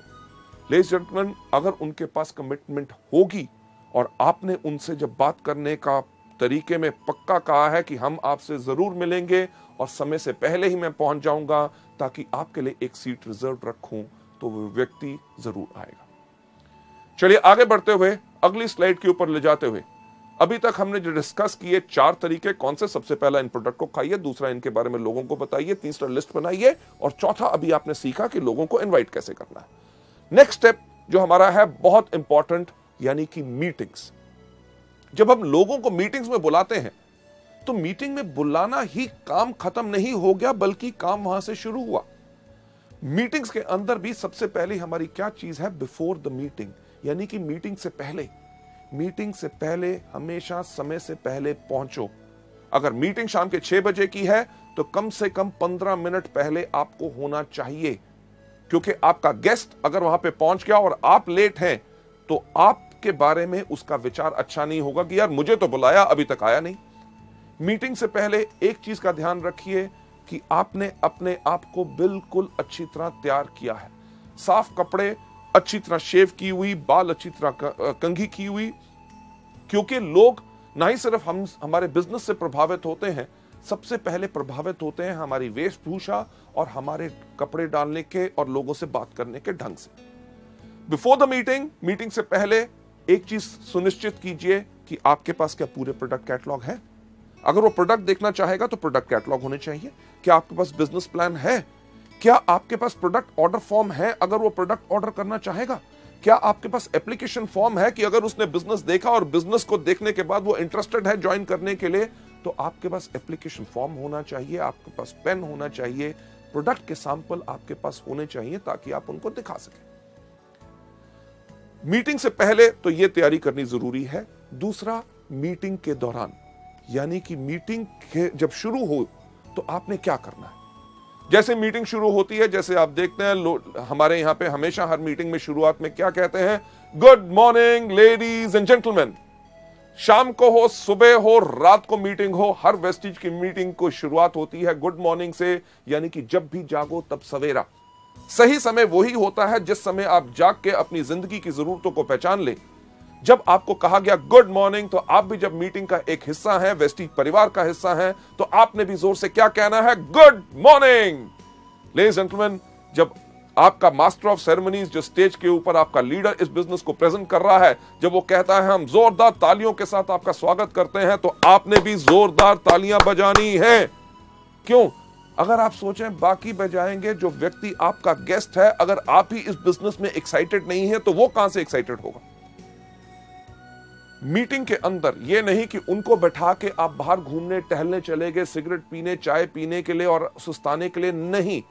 लेडीज जेंटलमैन, अगर उनके पास कमिटमेंट होगी और आपने उनसे जब बात करने का तरीके में पक्का कहा है कि हम आपसे जरूर मिलेंगे और समय से पहले ही मैं पहुंच जाऊंगा ताकि आपके लिए एक सीट रिजर्व रखूं, तो वो व्यक्ति जरूर आएगा। चलिए आगे बढ़ते हुए अगली स्लाइड के ऊपर ले जाते हुए, अभी तक हमने जो डिस्कस किए 4 तरीके कौन से? सबसे पहला इन प्रोडक्ट को खाइए, दूसरा इनके बारे में लोगों को बताइए, तीसरा लिस्ट बनाइए, और चौथा अभी आपने सीखा कि लोगों को इनवाइट कैसे करना है। नेक्स्ट स्टेप जो हमारा है बहुत इंपॉर्टेंट, यानी कि मीटिंग्स। जब हम लोगों को मीटिंग्स में बुलाते हैं तो मीटिंग में बुलाना ही काम खत्म नहीं हो गया, बल्कि काम वहां से शुरू हुआ। मीटिंग्स के अंदर भी सबसे पहले हमारी क्या चीज है? बिफोर द मीटिंग, यानी कि मीटिंग से पहले हमेशा समय से पहले पहुंचो अगर मीटिंग शाम के 6 बजे की है तो कम से कम 15 मिनट पहले आपको होना चाहिए, क्योंकि आपका गेस्ट अगर वहां पे पहुंच गया और आप लेट हैं तो आपके बारे में उसका विचार अच्छा नहीं होगा कि यार मुझे तो बुलाया अभी तक आया नहीं। मीटिंग से पहले एक चीज का ध्यान रखिए कि आपने अपने आप को बिल्कुल अच्छी तरह तैयार किया है, साफ कपड़े, अच्छी तरह शेव की हुई, बाल अच्छी तरह कंघी की हुई, क्योंकि लोग ना ही सिर्फ हमारे बिजनेस से प्रभावित होते हैं, सबसे पहले प्रभावित होते हैं हमारी वेशभूषा और हमारे कपड़े डालने के और लोगों से बात करने के ढंग से। बिफोर द मीटिंग से पहले एक चीज सुनिश्चित कीजिए कि आपके पास क्या पूरे प्रोडक्ट कैटलॉग है। अगर वो प्रोडक्ट देखना चाहेगा तो प्रोडक्ट कैटलॉग होने चाहिए। क्या आपके पास बिजनेस प्लान है? क्या आपके पास प्रोडक्ट ऑर्डर फॉर्म है अगर वो प्रोडक्ट ऑर्डर करना चाहेगा? क्या आपके पास एप्लीकेशन फॉर्म है कि अगर उसने बिजनेस देखा और बिजनेस को देखने के बाद वो इंटरेस्टेड है ज्वाइन करने के लिए, तो आपके पास एप्लीकेशन फॉर्म होना चाहिए, आपके पास पेन होना चाहिए, प्रोडक्ट के सैंपल आपके पास होने चाहिए ताकि आप उनको दिखा सकें। मीटिंग से पहले तो यह तैयारी करनी जरूरी है। दूसरा, मीटिंग के दौरान, यानी कि मीटिंग जब शुरू हो तो आपने क्या करना है। जैसे मीटिंग शुरू होती है, जैसे आप देखते हैं हमारे यहां पे हमेशा हर मीटिंग में शुरुआत में क्या कहते हैं, good morning ladies and gentleman. शाम को हो, सुबह हो, रात को मीटिंग हो, हर वेस्टिज की मीटिंग को शुरुआत होती है गुड मॉर्निंग से, यानी कि जब भी जागो तब सवेरा। सही समय वही होता है जिस समय आप जाग के अपनी जिंदगी की जरूरतों को पहचान ले। जब आपको कहा गया गुड मॉर्निंग, तो आप भी जब मीटिंग का एक हिस्सा है, वेस्टिज परिवार का हिस्सा है, तो आपने भी जोर से क्या कहना है, good morning. Ladies and gentleman, जब आपका मास्टर ऑफ सेरेमनीज, जो स्टेज के ऊपर आपका लीडर इस बिजनेस को प्रेजेंट कर रहा है, जब वो कहता है हम जोरदार तालियों के साथ आपका स्वागत करते हैं, तो आपने भी जोरदार तालियां बजानी है। क्यों? अगर आप सोचें बाकी बजाएंगे, जो व्यक्ति आपका गेस्ट है, अगर आप ही इस बिजनेस में एक्साइटेड नहीं है तो वो कहां से एक्साइटेड होगा। मीटिंग के अंदर यह नहीं कि उनको बैठा के आप बाहर घूमने टहलने चले गए, सिगरेट पीने, चाय पीने के लिए और सुस्ताने के लिए नहीं।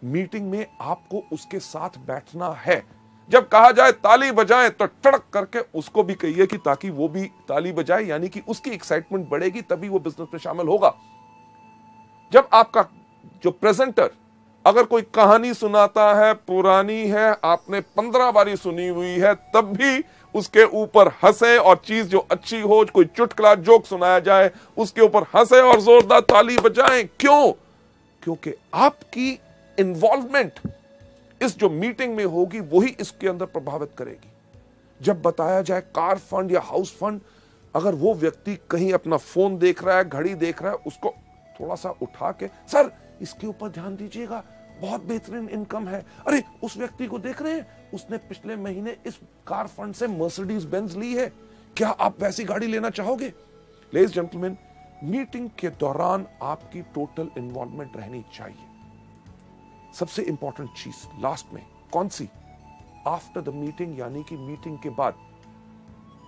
मीटिंग में आपको उसके साथ बैठना है। जब कहा जाए ताली बजाएं तो टड़क करके उसको भी कहिए कि ताकि वो भी ताली बजाए, यानी कि उसकी एक्साइटमेंट बढ़ेगी, तभी वो बिजनेस में शामिल होगा। जब आपका जो प्रेजेंटर अगर कोई कहानी सुनाता है, पुरानी है, आपने 15 बारी सुनी हुई है, तब भी उसके ऊपर हंसे, और चीज जो अच्छी हो, कोई चुटकुला जोक सुनाया जाए, उसके ऊपर हंसे और जोरदार ताली बजाएं। क्यों? क्योंकि आपकी इन्वॉल्वमेंट इस जो मीटिंग में होगी वही इसके अंदर प्रभावित करेगी। जब बताया जाए कार फंड या हाउस फंड, अगर वो व्यक्ति कहीं अपना फोन देख रहा है, घड़ी देख रहा है, उसको थोड़ा सा उठा के, सर इसके ऊपर ध्यान दीजिएगा, बहुत बेहतरीन इनकम है। अरे उस व्यक्ति को देख रहे हैं, उसने पिछले महीने इस कार फंड से मर्सिडीज बेंज ली है, क्या आप वैसी गाड़ी लेना चाहोगे। लेडीज जेंटलमैन, मीटिंग के दौरान आपकी टोटल इन्वॉल्वमेंट रहनी चाहिए। सबसे इंपॉर्टेंट चीज लास्ट में कौन सी, आफ्टर द मीटिंग, यानी कि मीटिंग के बाद।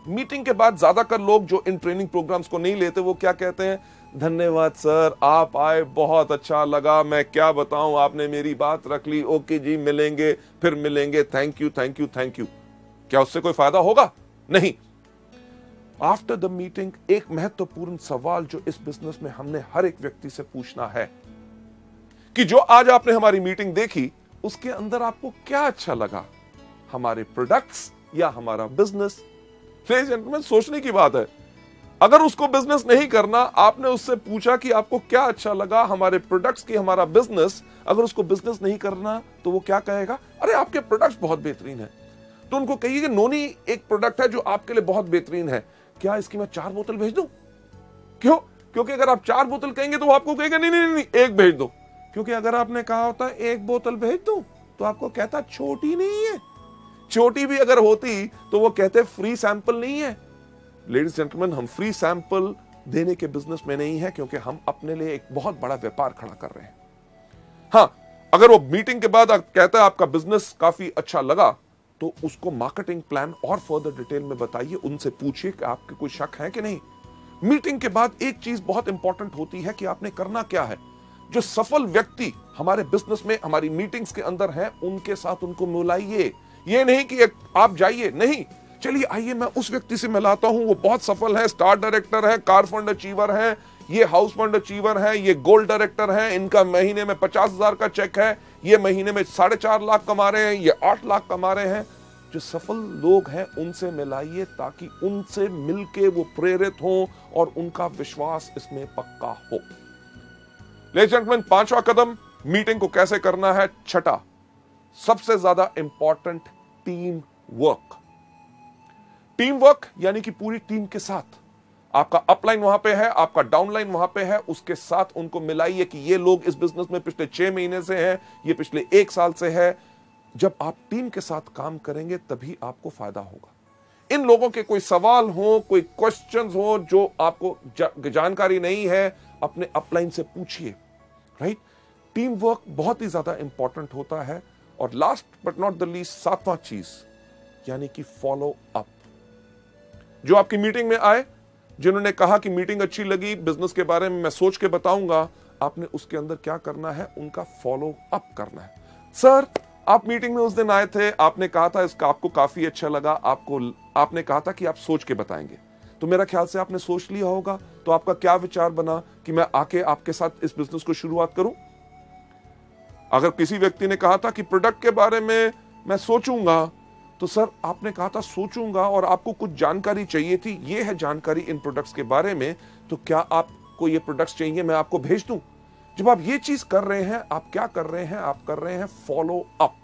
मीटिंग के बाद ज्यादातर लोग जो इन ट्रेनिंग प्रोग्राम्स को नहीं लेते, वो क्या कहते हैं, धन्यवाद सर, आप आए, बहुत अच्छा लगा, मैं क्या बताऊं, आपने मेरी बात रख ली, ओके जी, मिलेंगे, फिर मिलेंगे, thank you thank you thank you. क्या उससे कोई फायदा होगा? नहीं। आफ्टर द मीटिंग एक महत्वपूर्ण सवाल जो इस बिजनेस में हमने हर एक व्यक्ति से पूछना है कि जो आज आपने हमारी मीटिंग देखी, उसके अंदर आपको क्या अच्छा लगा, हमारे प्रोडक्ट्स या हमारा बिजनेस। लेडीज एंड जेंटलमैन, सोचने की बात है। अगर उसको बिजनेस नहीं करना, आपने उससे पूछा कि आपको क्या अच्छा लगा, हमारे प्रोडक्ट्स की, हमारा बिजनेस, अगर उसको बिजनेस नहीं करना तो वो क्या कहेगा, अरे आपके प्रोडक्ट्स बहुत बेहतरीन है। तो उनको कहिए कि नोनी एक प्रोडक्ट है जो आपके लिए बहुत बेहतरीन है, क्या इसकी मैं 4 बोतल भेज दूं? क्यों? क्योंकि अगर आप 4 बोतल कहेंगे तो वो आपको कहेगा नहीं नहीं नहीं, 1 भेज दो। क्योंकि अगर आपने कहा होता 1 बोतल भेज दूं, तो आपको कहता छोटी नहीं है। छोटी भी अगर होती तो वो कहते फ्री सैंपल नहीं है। लेडीज जेंटलमैन, हम फ्री सैंपल देने के बिजनेस में नहीं है, क्योंकि हम अपने लिए एक बहुत बड़ा व्यापार खड़ा कर रहे हैं। हां, अगर वो मीटिंग के बाद कहता है आपका बिजनेस काफी अच्छा लगा, तो उसको मार्केटिंग प्लान और फर्दर डिटेल में बताइए, उनसे पूछिए कि आपके कोई शक है कि नहीं। मीटिंग के बाद एक चीज बहुत इंपॉर्टेंट होती है कि आपने करना क्या है। जो सफल व्यक्ति हमारे बिजनेस में, हमारी मीटिंग्स के अंदर हैं, उनके साथ उनको मिलाइए। ये नहीं कि आप जाइए, नहीं, चलिए आइए मैं उस व्यक्ति से मिलाता हूं, वो बहुत सफल है, स्टार डायरेक्टर है, कार फंड अचीवर है, ये हाउस फंड अचीवर है, ये गोल्ड डायरेक्टर है, इनका महीने में 50,000 का चेक है, ये महीने में 4.5 लाख कमा रहे हैं, ये 8 लाख कमा रहे हैं। जो सफल लोग हैं उनसे मिलाइए ताकि उनसे मिलके वो प्रेरित हों और उनका विश्वास इसमें पक्का हो। लेडीज एंड जेंटलमैन, 5वां कदम मीटिंग को कैसे करना है। छठा, सबसे ज्यादा important, team work. Team work यानी कि पूरी टीम के साथ, आपका अपलाइन वहां पे है, आपका डाउनलाइन वहां पे है, उसके साथ उनको मिलाइए कि ये लोग इस बिजनेस में पिछले 6 महीने से हैं, ये पिछले 1 साल से है। जब आप टीम के साथ काम करेंगे तभी आपको फायदा होगा। इन लोगों के कोई सवाल हो, कोई क्वेश्चंस हो जो आपको जानकारी नहीं है, अपने अपलाइन से पूछिए, राइट। टीम वर्क बहुत ही ज्यादा इंपॉर्टेंट होता है। और last but not the least, 7वां चीज यानी कि फॉलो अप। जो आपकी मीटिंग में आए, जिन्होंने कहा कि मीटिंग अच्छी लगी, बिजनेस के बारे में मैं सोच के बताऊंगा, आपने उसके अंदर क्या करना है, उनका फॉलो अप करना है। सर, आप मीटिंग में उस दिन आए थे, आपने कहा था इसका आपको काफी अच्छा लगा, आपने कहा था कि आप सोच के बताएंगे, तो मेरा ख्याल से आपने सोच लिया होगा। तो आपका क्या विचार बना कि मैं आके आपके साथ इस बिजनेस को शुरुआत करूं? अगर किसी व्यक्ति ने कहा था कि प्रोडक्ट के बारे में मैं सोचूंगा, तो सर आपने कहा था सोचूंगा और आपको कुछ जानकारी चाहिए थी, ये है जानकारी इन प्रोडक्ट्स के बारे में, तो क्या आपको ये प्रोडक्ट्स चाहिए, मैं आपको भेज दूं? जब आप ये चीज कर रहे हैं, आप क्या कर रहे हैं, आप कर रहे हैं फॉलो अप,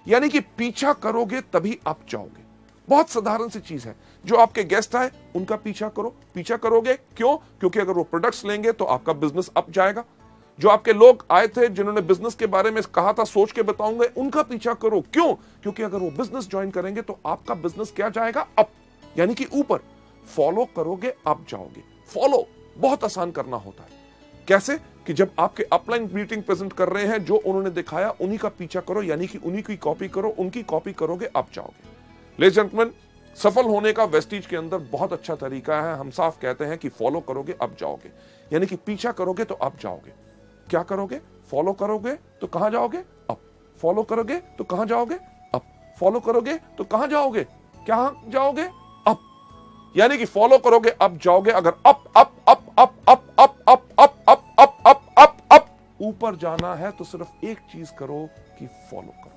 यानी कि पीछा करोगे तभी आप जाओगे। बहुत साधारण सी चीज है। जो आपके गेस्ट आए उनका पीछा करो। पीछा करोगे क्यों? क्योंकि अगर वो प्रोडक्ट्स लेंगे तो आपका बिजनेस अप जाएगा। जो आपके लोग आए थे जिन्होंने बिजनेस के बारे में कहा था सोच के बताऊंगा, उनका पीछा करो। क्यों? क्योंकि अगर वो बिजनेस ज्वाइन करेंगे तो आपका बिजनेस क्या जाएगा? अप, यानी कि ऊपर। फॉलो करोगे अप जाओगे। फॉलो बहुत आसान करना होता है। कैसे? कि जब आपके अपलाइन मीटिंग प्रेजेंट कर रहे हैं, जो उन्होंने दिखाया उन्हीं का पीछा करो, यानी कि उन्हीं की कॉपी करो, उनकी कॉपी करोगे अप जाओगे। लेडीज एंड जेंटलमैन, सफल होने का वेस्टीज के अंदर बहुत अच्छा तरीका है। हम साफ कहते हैं कि फॉलो करोगे अप जाओगे, यानी कि पीछा करोगे तो अप जाओगे। क्या करोगे? फॉलो करोगे तो कहां जाओगे? अप। फॉलो करोगे तो कहां जाओगे? अप। फॉलो करोगे तो कहां जाओगे? क्या जाओगे? अप। यानी कि फॉलो करोगे अप जाओगे। अगर up up up up up up up up up up up up up ऊपर जाना है तो सिर्फ एक चीज करो कि फॉलो करो।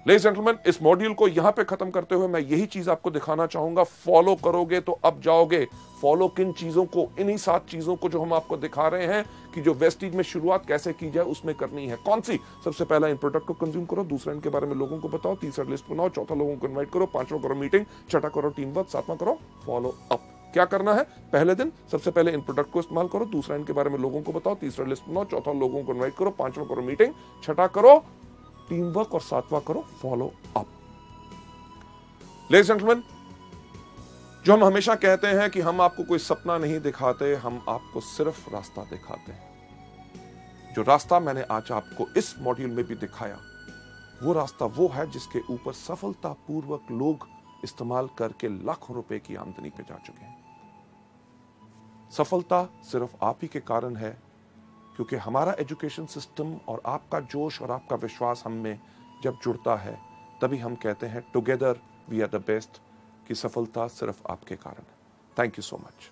लेडीज एंड जेंटलमैन, इस मॉड्यूल को यहां पे खत्म करते हुए मैं यही चीज आपको दिखाना चाहूंगा। फॉलो करोगे तो अब जाओगे। फॉलो किन चीजों को? इन्हीं 7 चीजों को जो हम आपको दिखा रहे हैं कि जो वेस्टीज में शुरुआत कैसे की जाए उसमें करनी है। कौन सी? सबसे पहला इन प्रोडक्ट को कंज्यूम करो, दूसरा इनके बारे में लोगों को बताओ, तीसरा लिस्ट बनाओ, चौथा लोगों को इन्वाइट करो, 5वां करो मीटिंग, छठा करो टीम वर्क, 7वां करो फॉलो अप। क्या करना है? पहले दिन सबसे पहले इन प्रोडक्ट को इस्तेमाल करो, दूसरा इनके बारे में लोगों को बताओ, तीसरा लिस्ट बनाओ, चौथा लोगों को इन्वाइट करो, 5वां करो मीटिंग, छठा करो टीम वर्क और 7वां करो follow up. Ladies and gentleman, जो हम हमेशा कहते हैं कि हम आपको कोई सपना नहीं दिखाते, हम आपको सिर्फ रास्ता दिखाते हैं। जो रास्ता मैंने आज आपको इस मॉड्यूल में भी दिखाया, वो रास्ता वो है जिसके ऊपर सफलतापूर्वक लोग इस्तेमाल करके लाखों रुपए की आमदनी पे जा चुके हैं। सफलता सिर्फ आप ही के कारण है, क्योंकि हमारा एजुकेशन सिस्टम और आपका जोश और आपका विश्वास हम में जब जुड़ता है, तभी हम कहते हैं together we are the best, कि सफलता सिर्फ आपके कारण है। Thank you so much.